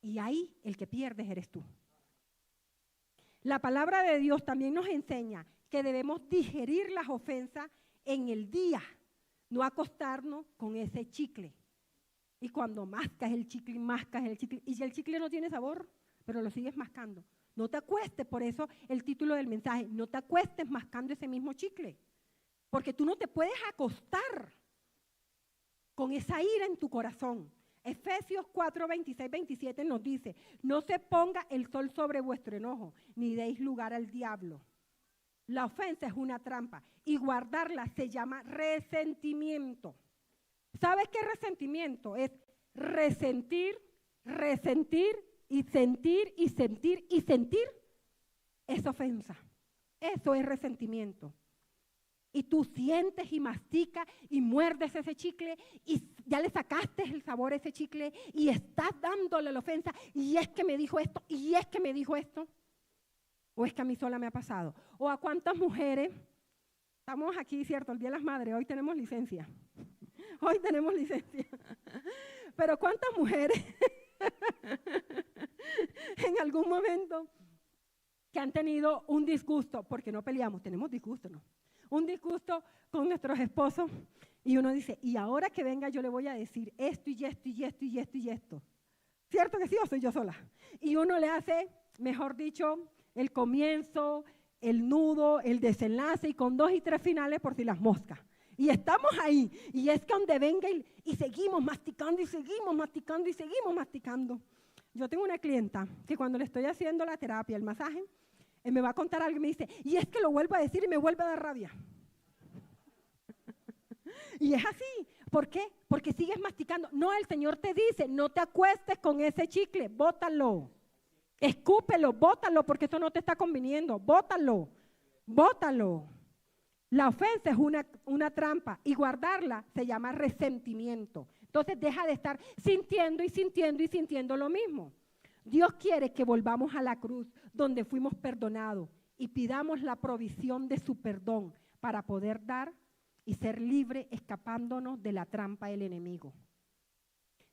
Y ahí el que pierdes eres tú. La palabra de Dios también nos enseña que debemos digerir las ofensas en el día, no acostarnos con ese chicle. Y cuando mascas el chicle, y el chicle no tiene sabor, pero lo sigues mascando. No te acuestes, por eso el título del mensaje, no te acuestes mascando ese mismo chicle, porque tú no te puedes acostar con esa ira en tu corazón. Efesios 4, 26, 27 nos dice, no se ponga el sol sobre vuestro enojo, ni deis lugar al diablo. La ofensa es una trampa y guardarla se llama resentimiento. ¿Sabes qué resentimiento? Es resentir y sentir y sentir y sentir. Es ofensa. Eso es resentimiento. Y tú sientes y masticas y muerdes ese chicle y ya le sacaste el sabor a ese chicle y estás dándole la ofensa y es que me dijo esto y es que me dijo esto. ¿O es que a mí sola me ha pasado? ¿O a cuántas mujeres? Estamos aquí, ¿cierto? El Día de las Madres, hoy tenemos licencia. Hoy tenemos licencia. Pero ¿cuántas mujeres en algún momento que han tenido un disgusto? Porque no peleamos, tenemos disgusto, ¿no? Un disgusto con nuestros esposos y uno dice, y ahora que venga yo le voy a decir esto y esto y esto y esto y esto. ¿Cierto que sí o soy yo sola? Y uno le hace, mejor dicho, el comienzo, el nudo, el desenlace y con 2 y 3 finales por si las moscas. Y estamos ahí, y es que donde venga y seguimos masticando y seguimos masticando y seguimos masticando. Yo tengo una clienta que cuando le estoy haciendo la terapia, el masaje, me va a contar algo y me dice, y es que lo vuelvo a decir y me vuelve a dar rabia. Y es así. ¿Por qué? Porque sigues masticando. No, el Señor te dice, no te acuestes con ese chicle, bótalo. Escúpelo, bótalo, porque eso no te está conviniendo, bótalo. bótalo. La ofensa es una trampa y guardarla se llama resentimiento. Entonces deja de estar sintiendo y sintiendo y sintiendo lo mismo. Dios quiere que volvamos a la cruz donde fuimos perdonados y pidamos la provisión de su perdón para poder dar y ser libre escapándonos de la trampa del enemigo.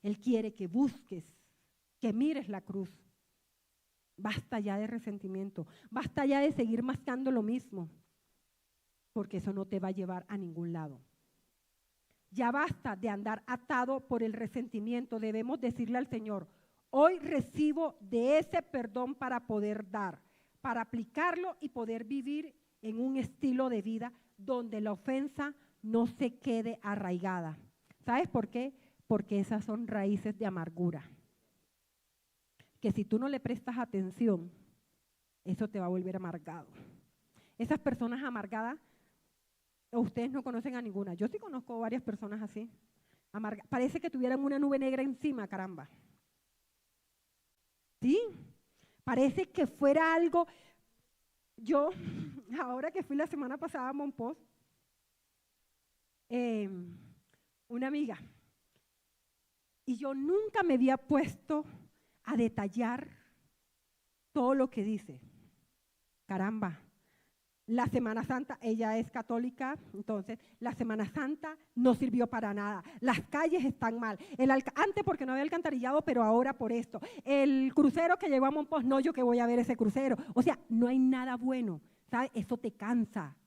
Él quiere que busques, que mires la cruz. Basta ya de resentimiento, basta ya de seguir mascando lo mismo, porque eso no te va a llevar a ningún lado. Ya basta de andar atado por el resentimiento. Debemos decirle al Señor, hoy recibo de ese perdón para poder dar, para aplicarlo y poder vivir en un estilo de vida donde la ofensa no se quede arraigada. ¿Sabes por qué? Porque esas son raíces de amargura. Que si tú no le prestas atención, eso te va a volver amargado. Esas personas amargadas, ustedes no conocen a ninguna. Yo sí conozco varias personas así. Parece que tuvieran una nube negra encima, caramba. ¿Sí? Parece que fuera algo. Yo, ahora que fui la semana pasada a Monpós, una amiga, y yo nunca me había puesto a detallar todo lo que dice. Caramba, la Semana Santa, ella es católica, entonces la Semana Santa no sirvió para nada. Las calles están mal. Antes porque no había alcantarillado, pero ahora por esto. El crucero que llegó a Monpós, no, yo que voy a ver ese crucero. O sea, no hay nada bueno, ¿sabes? Eso te cansa.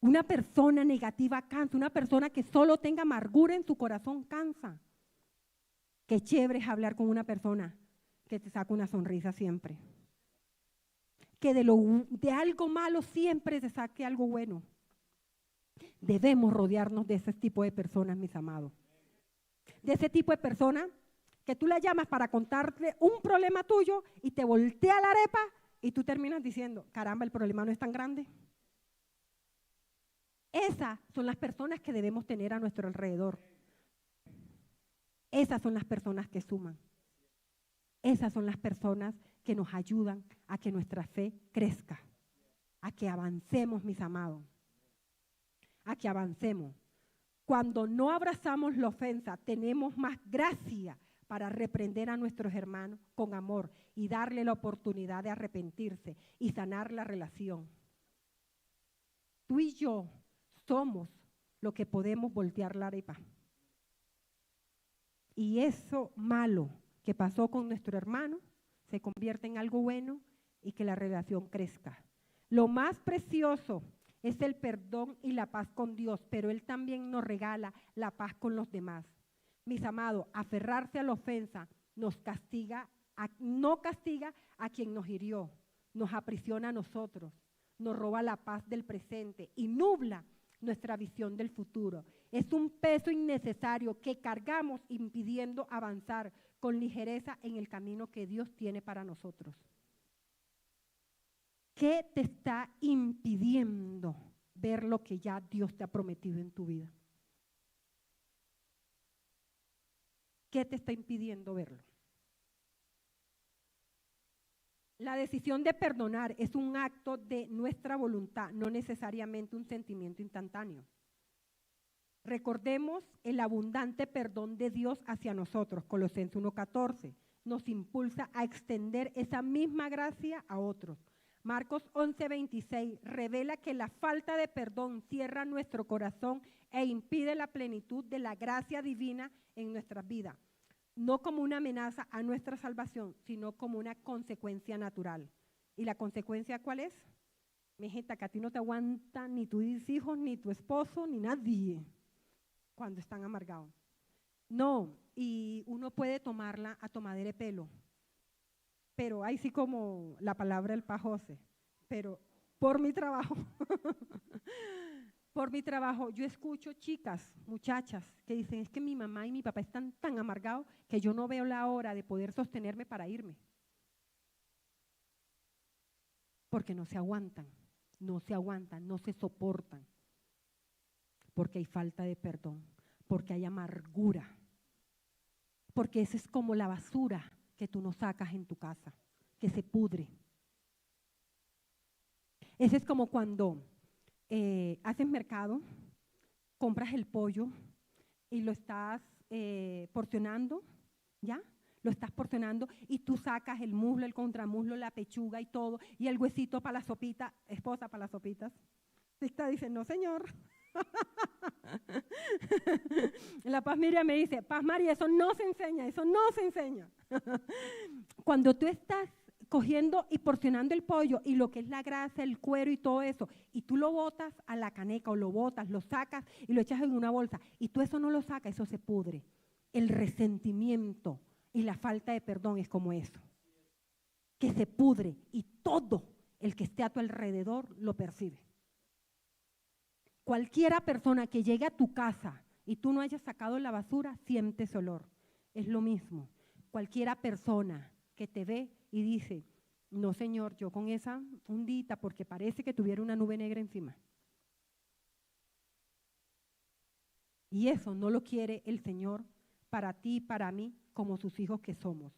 Una persona negativa cansa, una persona que solo tenga amargura en su corazón cansa. Qué chévere es hablar con una persona que te saca una sonrisa siempre. Que de algo malo siempre te saque algo bueno. Debemos rodearnos de ese tipo de personas, mis amados. De ese tipo de personas que tú la llamas para contarte un problema tuyo y te voltea la arepa y tú terminas diciendo, caramba, el problema no es tan grande. Esas son las personas que debemos tener a nuestro alrededor. Esas son las personas que suman. Esas son las personas que nos ayudan a que nuestra fe crezca, a que avancemos, mis amados, a que avancemos. Cuando no abrazamos la ofensa, tenemos más gracia para reprender a nuestros hermanos con amor y darle la oportunidad de arrepentirse y sanar la relación. Tú y yo somos lo que podemos voltear la arepa. Y eso malo que pasó con nuestro hermano se convierte en algo bueno y que la relación crezca. Lo más precioso es el perdón y la paz con Dios, pero Él también nos regala la paz con los demás. Mis amados, aferrarse a la ofensa no castiga a quien nos hirió, nos aprisiona a nosotros, nos roba la paz del presente y nubla nuestra visión del futuro. Es un peso innecesario que cargamos impidiendo avanzar con ligereza en el camino que Dios tiene para nosotros. ¿Qué te está impidiendo ver lo que ya Dios te ha prometido en tu vida? ¿Qué te está impidiendo verlo? La decisión de perdonar es un acto de nuestra voluntad, no necesariamente un sentimiento instantáneo. Recordemos el abundante perdón de Dios hacia nosotros, Colosenses 1:14, nos impulsa a extender esa misma gracia a otros. Marcos 11:26 revela que la falta de perdón cierra nuestro corazón e impide la plenitud de la gracia divina en nuestras vidas. No como una amenaza a nuestra salvación, sino como una consecuencia natural. ¿Y la consecuencia cuál es? Mijita, que a ti no te aguanta ni tus hijos, ni tu esposo, ni nadie cuando están amargados. No, y uno puede tomarla a tomadera de pelo, pero ahí sí como la palabra del pajose, pero por mi trabajo, yo escucho chicas, muchachas, que dicen, es que mi mamá y mi papá están tan amargados que yo no veo la hora de poder sostenerme para irme. Porque no se aguantan, no se soportan. Porque hay falta de perdón, porque hay amargura, porque esa es como la basura que tú no sacas en tu casa, que se pudre. Ese es como cuando haces mercado, compras el pollo y lo estás porcionando, ¿ya? Lo estás porcionando y tú sacas el muslo, el contramuslo, la pechuga y todo, y el huesito para la sopita, esposa para las sopitas. Sixta dice, no señor. La Paz Miriam me dice, Paz María, eso no se enseña, eso no se enseña. Cuando tú estás cogiendo y porcionando el pollo y lo que es la grasa, el cuero y todo eso, y tú lo botas a la caneca o lo botas, lo sacas y lo echas en una bolsa, y tú eso no lo sacas, eso se pudre. El resentimiento y la falta de perdón es como eso, que se pudre y todo el que esté a tu alrededor lo percibe. Cualquiera persona que llegue a tu casa y tú no hayas sacado la basura, siente ese olor. Es lo mismo. Cualquiera persona que te ve y dice, no señor, yo con esa fundita porque parece que tuviera una nube negra encima. Y eso no lo quiere el Señor para ti y para mí como sus hijos que somos.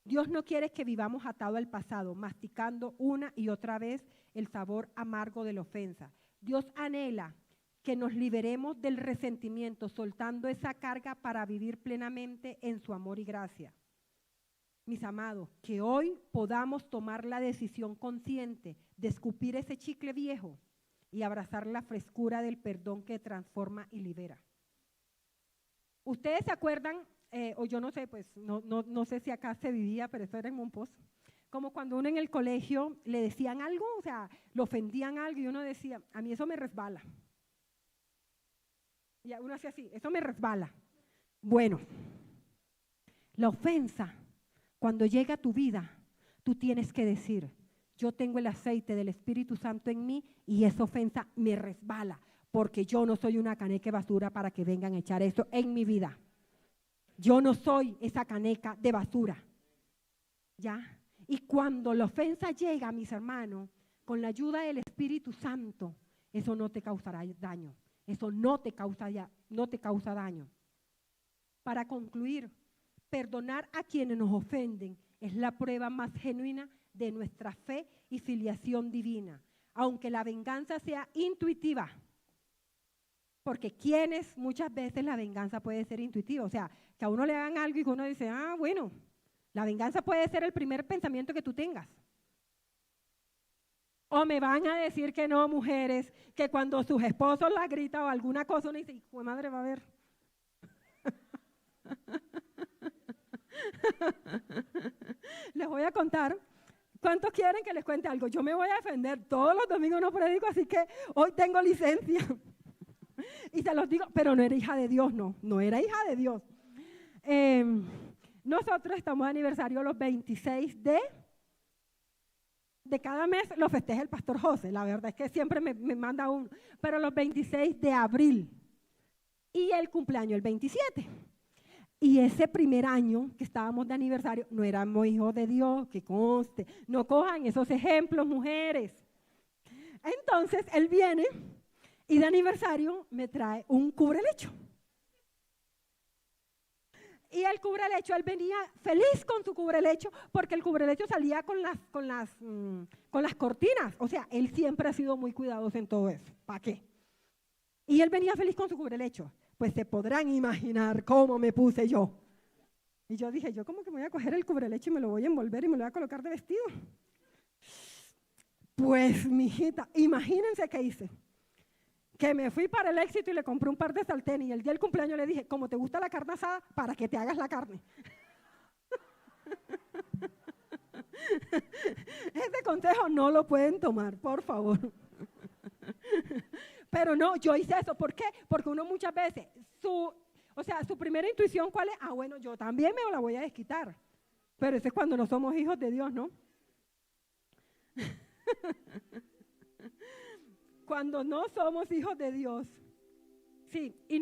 Dios no quiere que vivamos atados al pasado, masticando una y otra vez el sabor amargo de la ofensa. Dios anhela que nos liberemos del resentimiento, soltando esa carga para vivir plenamente en su amor y gracia. Mis amados, que hoy podamos tomar la decisión consciente de escupir ese chicle viejo y abrazar la frescura del perdón que transforma y libera. ¿Ustedes se acuerdan, o yo no sé, pues no sé si acá se vivía, pero eso era en Monpós, como cuando uno en el colegio le decían algo, o sea, lo ofendían algo y uno decía, a mí eso me resbala. Y uno hacía así, eso me resbala. Bueno, la ofensa, cuando llega a tu vida, tú tienes que decir, yo tengo el aceite del Espíritu Santo en mí y esa ofensa me resbala, porque yo no soy una caneca de basura para que vengan a echar eso en mi vida. Yo no soy esa caneca de basura. ¿Ya? Y cuando la ofensa llega, mis hermanos, con la ayuda del Espíritu Santo, eso no te causará daño. Eso no te causa daño. Para concluir, perdonar a quienes nos ofenden es la prueba más genuina de nuestra fe y filiación divina, aunque la venganza sea intuitiva. Porque muchas veces la venganza puede ser intuitiva, o sea, que a uno le hagan algo y que uno dice, bueno, la venganza puede ser el primer pensamiento que tú tengas. O me van a decir que no, mujeres, que cuando sus esposos la gritan o alguna cosa, uno dice, hijo de madre, va a ver. Les voy a contar. ¿Cuántos quieren que les cuente algo? Yo me voy a defender. Todos los domingos no predico, así que hoy tengo licencia. Y se los digo, pero no era hija de Dios, no era hija de Dios. Nosotros estamos de aniversario los 26 de cada mes, lo festeja el pastor José, la verdad es que siempre me manda uno, pero los 26 de abril y el cumpleaños el 27. Y ese primer año que estábamos de aniversario, no éramos hijos de Dios, que conste, no cojan esos ejemplos, mujeres. Entonces, él viene y de aniversario me trae un cubrelecho. Y el cubrelecho, él venía feliz con su cubrelecho, porque el cubrelecho salía con las cortinas. O sea, él siempre ha sido muy cuidadoso en todo eso. ¿Para qué? Y él venía feliz con su cubrelecho. Pues se podrán imaginar cómo me puse yo. Y yo dije, yo como que me voy a coger el cubrelecho y me lo voy a envolver y me lo voy a colocar de vestido. Pues, mijita, imagínense qué hice. Que me fui para el Éxito y le compré un par de sartenes y el día del cumpleaños le dije, como te gusta la carne asada, para que te hagas la carne. Ese consejo no lo pueden tomar, por favor. Pero no, yo hice eso. ¿Por qué? Porque uno muchas veces, su primera intuición, ¿cuál es? Bueno, yo también me la voy a desquitar. Pero eso es cuando no somos hijos de Dios, ¿no? Cuando no somos hijos de Dios. Sí, y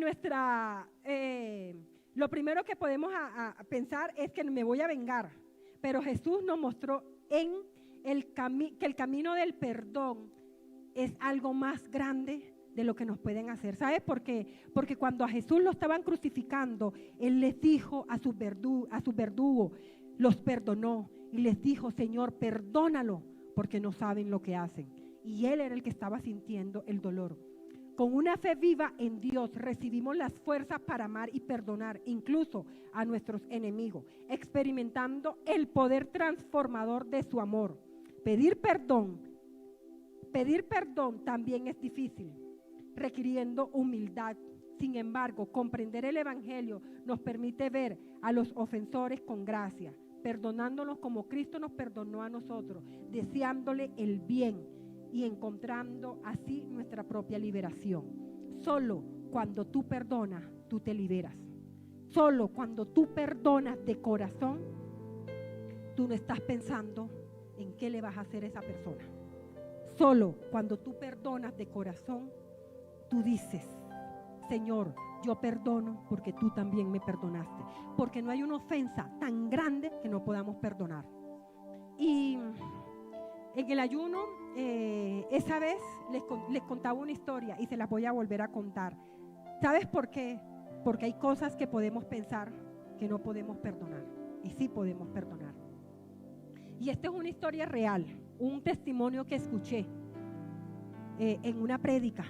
lo primero que podemos pensar es que me voy a vengar. Pero Jesús nos mostró que el camino del perdón es algo más grande de lo que nos pueden hacer. ¿Sabes por qué? Porque cuando a Jesús lo estaban crucificando, Él les dijo a sus verdugos, los perdonó y les dijo, Señor, perdónalo porque no saben lo que hacen. y él era el que estaba sintiendo el dolor. Con una fe viva en Dios recibimos las fuerzas para amar y perdonar incluso a nuestros enemigos, experimentando el poder transformador de su amor. Pedir perdón también es difícil, requiriendo humildad. Sin embargo, comprender el Evangelio nos permite ver a los ofensores con gracia, perdonándolos como Cristo nos perdonó a nosotros, deseándole el bien y encontrando así nuestra propia liberación. Solo cuando tú perdonas, tú te liberas. Solo cuando tú perdonas de corazón, tú no estás pensando en qué le vas a hacer a esa persona. Solo cuando tú perdonas de corazón, tú dices: Señor, yo perdono porque tú también me perdonaste. Porque no hay una ofensa tan grande que no podamos perdonar. Y en el ayuno, esa vez les contaba una historia y se la voy a volver a contar. ¿Sabes por qué? Porque hay cosas que podemos pensar que no podemos perdonar. Y sí podemos perdonar. Y esta es una historia real, un testimonio que escuché en una prédica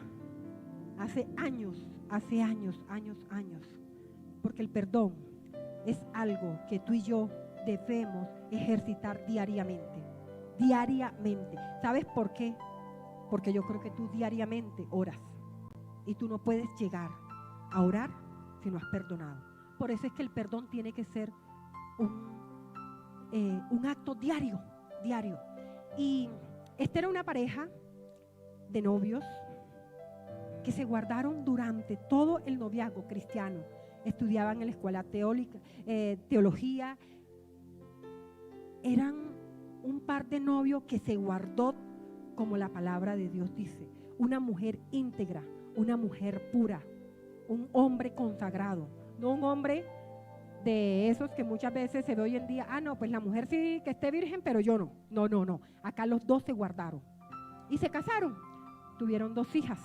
hace años. Porque el perdón es algo que tú y yo debemos ejercitar diariamente. ¿Sabes por qué? Porque yo creo que tú diariamente oras y tú no puedes llegar a orar si no has perdonado. Por eso es que el perdón tiene que ser un acto diario. Y esta era una pareja de novios que se guardaron durante todo el noviazgo cristiano. Estudiaban en la escuela teología. Eran un par de novios que se guardó, como la palabra de Dios dice, una mujer íntegra, una mujer pura, un hombre consagrado, no un hombre de esos que muchas veces se ve hoy en día. No, pues la mujer sí que esté virgen, pero yo no. No. Acá los dos se guardaron y se casaron. Tuvieron 2 hijas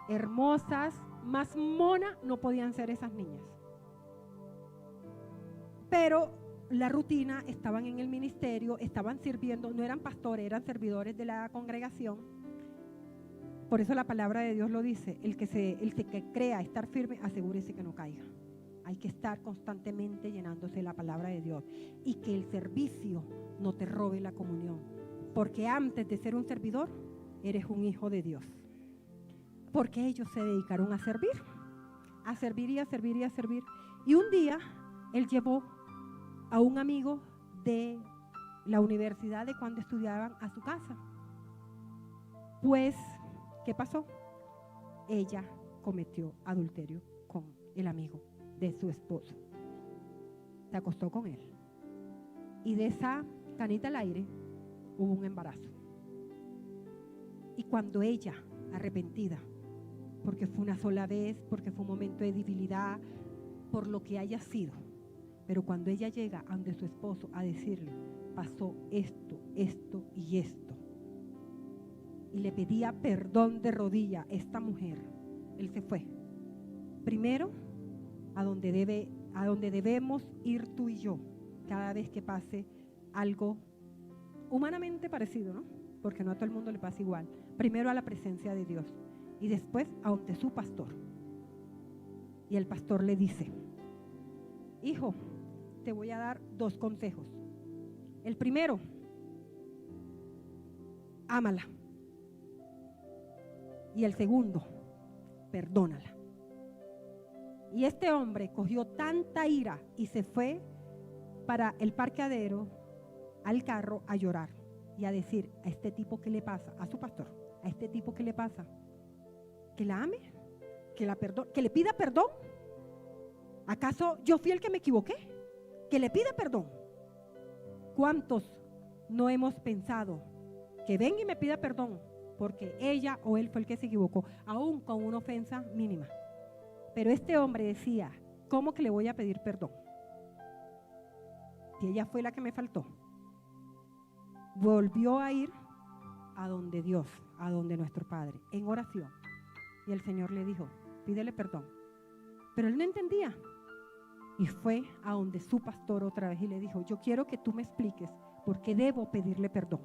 hermosas, más monas no podían ser esas niñas. Pero la rutina, estaban en el ministerio, estaban sirviendo, no eran pastores, eran servidores de la congregación. Por eso la palabra de Dios lo dice: el que crea estar firme, asegúrese que no caiga. Hay que estar constantemente llenándose de la palabra de Dios y que el servicio no te robe la comunión, porque antes de ser un servidor, eres un hijo de Dios. Porque ellos se dedicaron a servir y a servir. Y un día él llevó a un amigo de la universidad de cuando estudiaban a su casa. Pues, ¿qué pasó? Ella cometió adulterio con el amigo de su esposo. Se acostó con él. Y de esa canita al aire hubo un embarazo. Y cuando ella, arrepentida, porque fue una sola vez, porque fue un momento de debilidad, por lo que haya sido, pero cuando ella llega ante su esposo a decirle: pasó esto y esto, y le pedía perdón de rodilla, esta mujer, él se fue primero a donde debemos ir tú y yo cada vez que pase algo humanamente parecido, ¿no? Porque no a todo el mundo le pasa igual. Primero a la presencia de Dios y después a donde su pastor. Y el pastor le dice: hijo, te voy a dar 2 consejos. El primero, ámala. Y el segundo, perdónala. Y este hombre cogió tanta ira y se fue para el parqueadero, al carro, a llorar y a decir: a este tipo, ¿qué le pasa? A su pastor, a este tipo, ¿qué le pasa? Que la ame, que la perdone, que le pida perdón. ¿Acaso yo fui el que me equivoqué? Que le pida perdón. ¿Cuántos no hemos pensado que venga y me pida perdón porque ella o él fue el que se equivocó, aún con una ofensa mínima? Pero este hombre decía: ¿cómo que le voy a pedir perdón? Si ella fue la que me faltó. Volvió a ir a donde Dios, a donde nuestro Padre, en oración. Y el Señor le dijo: pídele perdón. Pero él no entendía. Y fue a donde su pastor otra vez y le dijo: yo quiero que tú me expliques por qué debo pedirle perdón.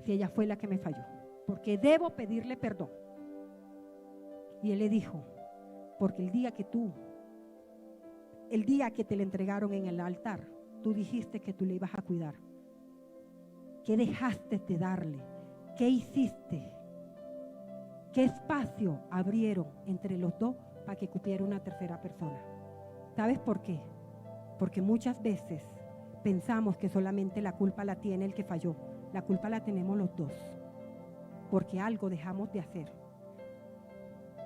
si ella fue la que me falló, porque debo pedirle perdón. Y él le dijo, porque el día que te le entregaron en el altar, tú dijiste que tú le ibas a cuidar. ¿Qué dejaste de darle? ¿Qué hiciste? ¿Qué espacio abrieron entre los dos para que cupiera una tercera persona? ¿Sabes por qué? Porque muchas veces pensamos que solamente la culpa la tiene el que falló. La culpa la tenemos los dos, porque algo dejamos de hacer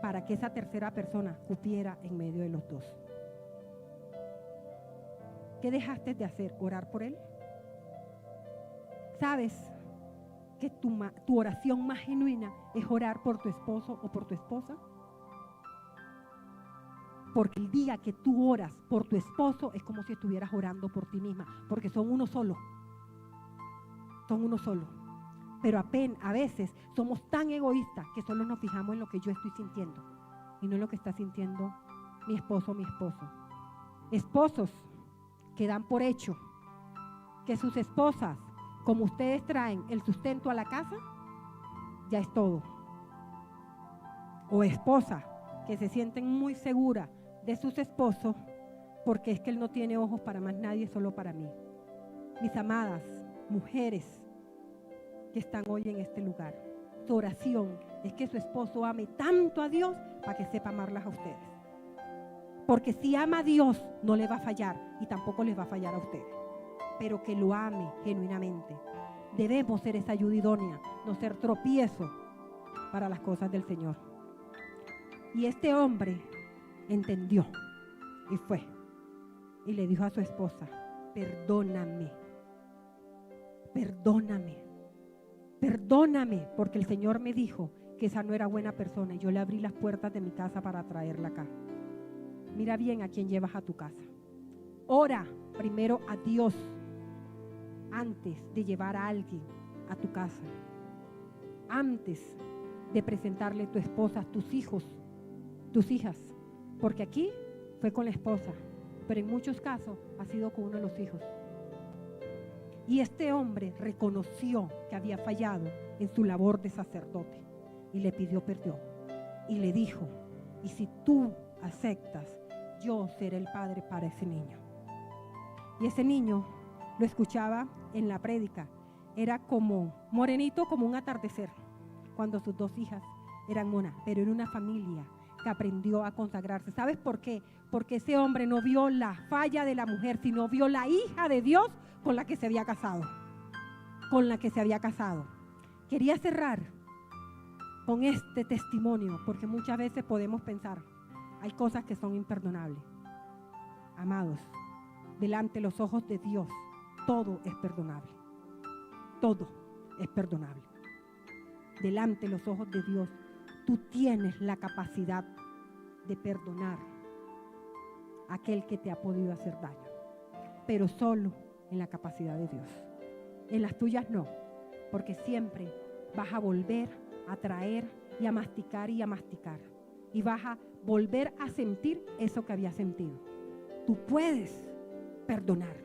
para que esa tercera persona cupiera en medio de los dos. ¿Qué dejaste de hacer? ¿Orar por él? ¿Sabes que tu oración más genuina es orar por tu esposo o por tu esposa? Porque el día que tú oras por tu esposo es como si estuvieras orando por ti misma, porque son uno solo. Son uno solo. Pero a veces somos tan egoístas que solo nos fijamos en lo que yo estoy sintiendo y no en lo que está sintiendo mi esposo o mi esposo. Esposos que dan por hecho que sus esposas, como ustedes traen el sustento a la casa, ya es todo. O esposas que se sienten muy seguras de sus esposos porque es que él no tiene ojos para más nadie, solo para mí. Mis amadas mujeres que están hoy en este lugar, su oración es que su esposo ame tanto a Dios para que sepa amarlas a ustedes. Porque si ama a Dios, no le va a fallar y tampoco les va a fallar a ustedes. Pero que lo ame genuinamente. Debemos ser esa ayuda idónea, no ser tropiezo para las cosas del Señor. Y este hombre entendió y fue y le dijo a su esposa, perdóname, porque el Señor me dijo que esa no era buena persona y yo le abrí las puertas de mi casa para traerla acá. Mira bien a quién llevas a tu casa. Ora primero a Dios antes de llevar a alguien a tu casa, antes de presentarle a tu esposa, tus hijos, tus hijas, porque aquí fue con la esposa, pero en muchos casos ha sido con uno de los hijos. Y este hombre reconoció que había fallado en su labor de sacerdote y le pidió perdón y le dijo, y si tú aceptas, yo seré el padre para ese niño. Y ese niño lo escuchaba en la prédica, era como morenito como un atardecer, cuando sus dos hijas eran monas, pero era una familia que aprendió a consagrarse. ¿Sabes por qué? Porque ese hombre no vio la falla de la mujer, sino vio la hija de Dios con la que se había casado. Quería cerrar con este testimonio, porque muchas veces podemos pensar, hay cosas que son imperdonables. Amados, delante de los ojos de Dios, todo es perdonable. Todo es perdonable. Delante de los ojos de Dios, tú tienes la capacidad de perdonar a aquel que te ha podido hacer daño, pero solo en la capacidad de Dios. En las tuyas no, porque siempre vas a volver a traer y a masticar y vas a volver a sentir eso que habías sentido. Tú puedes perdonar.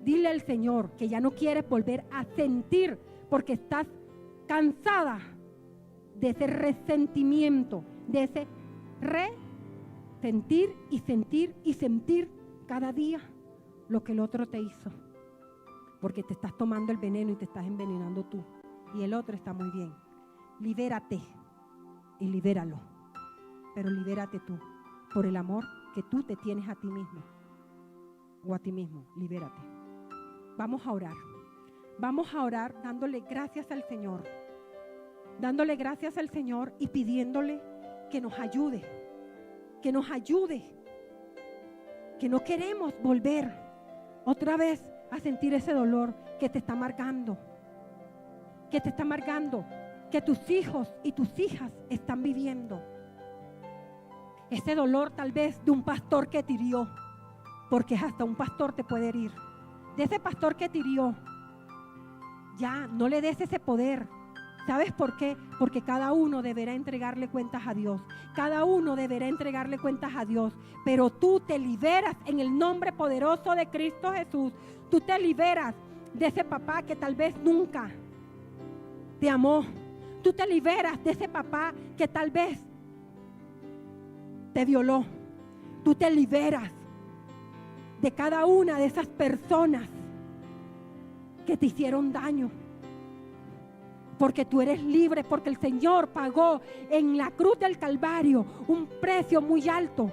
Dile al Señor que ya no quieres volver a sentir porque estás cansada de ese resentimiento, de ese sentir y sentir cada día lo que el otro te hizo, porque te estás tomando el veneno y te estás envenenando tú y el otro está muy bien. Libérate y libéralo, pero libérate tú por el amor que tú te tienes a ti mismo o a ti mismo. Libérate. Vamos a orar dándole gracias al Señor, y pidiéndole que nos ayude, que no queremos volver otra vez a sentir ese dolor que te está amargando, que tus hijos y tus hijas están viviendo. Ese dolor tal vez de un pastor que te hirió, porque hasta un pastor te puede herir. De ese pastor que te hirió, ya no le des ese poder. ¿Sabes por qué? Porque cada uno deberá entregarle cuentas a Dios. Pero tú te liberas en el nombre poderoso de Cristo Jesús. Tú te liberas de ese papá que tal vez nunca te amó. Tú te liberas de ese papá que tal vez te violó. Tú te liberas de cada una de esas personas que te hicieron daño. Porque tú eres libre, porque el Señor pagó en la cruz del Calvario un precio muy alto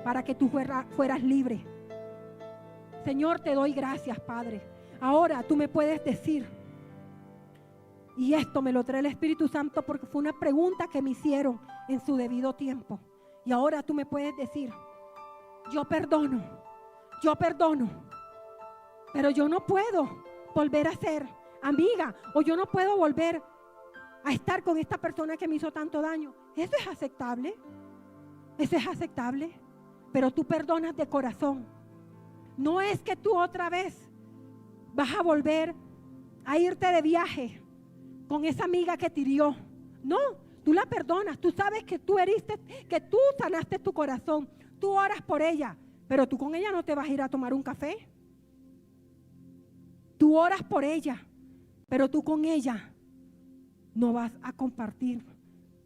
para que tú fueras libre. Señor, te doy gracias, Padre. Ahora tú me puedes decir, y esto me lo trae el Espíritu Santo porque fue una pregunta que me hicieron en su debido tiempo. Y ahora tú me puedes decir, yo perdono, pero yo no puedo volver a ser amiga, o yo no puedo volver a estar con esta persona que me hizo tanto daño. Eso es aceptable, pero tú perdonas de corazón. No es que tú otra vez vas a volver a irte de viaje con esa amiga que te hirió. No, tú la perdonas. Tú sabes que tú heriste, que tú sanaste tu corazón. Tú oras por ella, pero tú con ella no te vas a ir a tomar un café. Tú oras por ella, pero tú con ella no vas a compartir.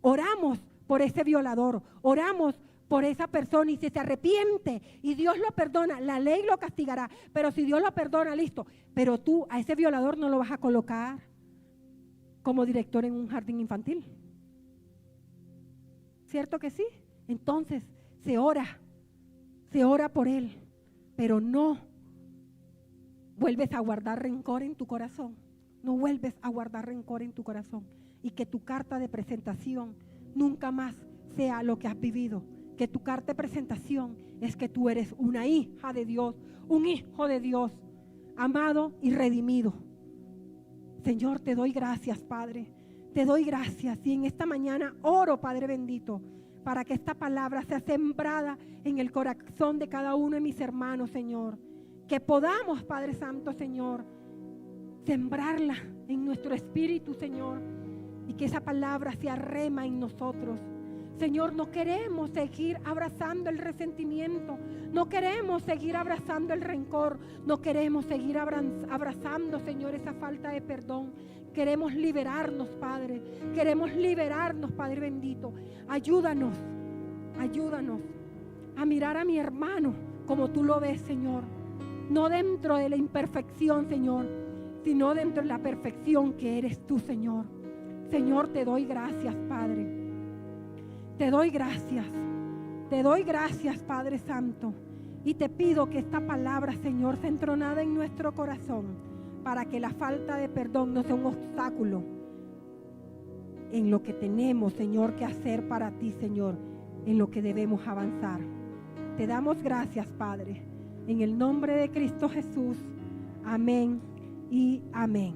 Oramos por ese violador, oramos por esa persona, y si se arrepiente y Dios lo perdona, la ley lo castigará. Pero si Dios lo perdona, listo. Pero tú a ese violador no lo vas a colocar como director en un jardín infantil. ¿Cierto que sí? Entonces se ora por él, pero no vuelves a guardar rencor en tu corazón. No vuelves a guardar rencor en tu corazón. Y que tu carta de presentación nunca más sea lo que has vivido. Que tu carta de presentación es que tú eres una hija de Dios, un hijo de Dios, amado y redimido. Señor, te doy gracias, Padre. Te doy gracias. Y en esta mañana oro, Padre bendito, para que esta palabra sea sembrada en el corazón de cada uno de mis hermanos, Señor. Que podamos, Padre Santo, Señor, sembrarla en nuestro espíritu, Señor, y que esa palabra sea rema en nosotros. Señor, no queremos seguir abrazando el resentimiento, no queremos seguir abrazando el rencor, no queremos seguir abrazando, Señor, esa falta de perdón. Queremos liberarnos, Padre, Padre bendito. Ayúdanos a mirar a mi hermano como tú lo ves, Señor. No dentro de la imperfección, Señor, sino dentro de la perfección que eres tú, Señor. Señor, te doy gracias, Padre. Te doy gracias, Padre Santo. Y te pido que esta palabra, Señor, sea entronada en nuestro corazón, para que la falta de perdón no sea un obstáculo en lo que tenemos, Señor, que hacer para ti, Señor, en lo que debemos avanzar. Te damos gracias, Padre. En el nombre de Cristo Jesús. Amén y amén.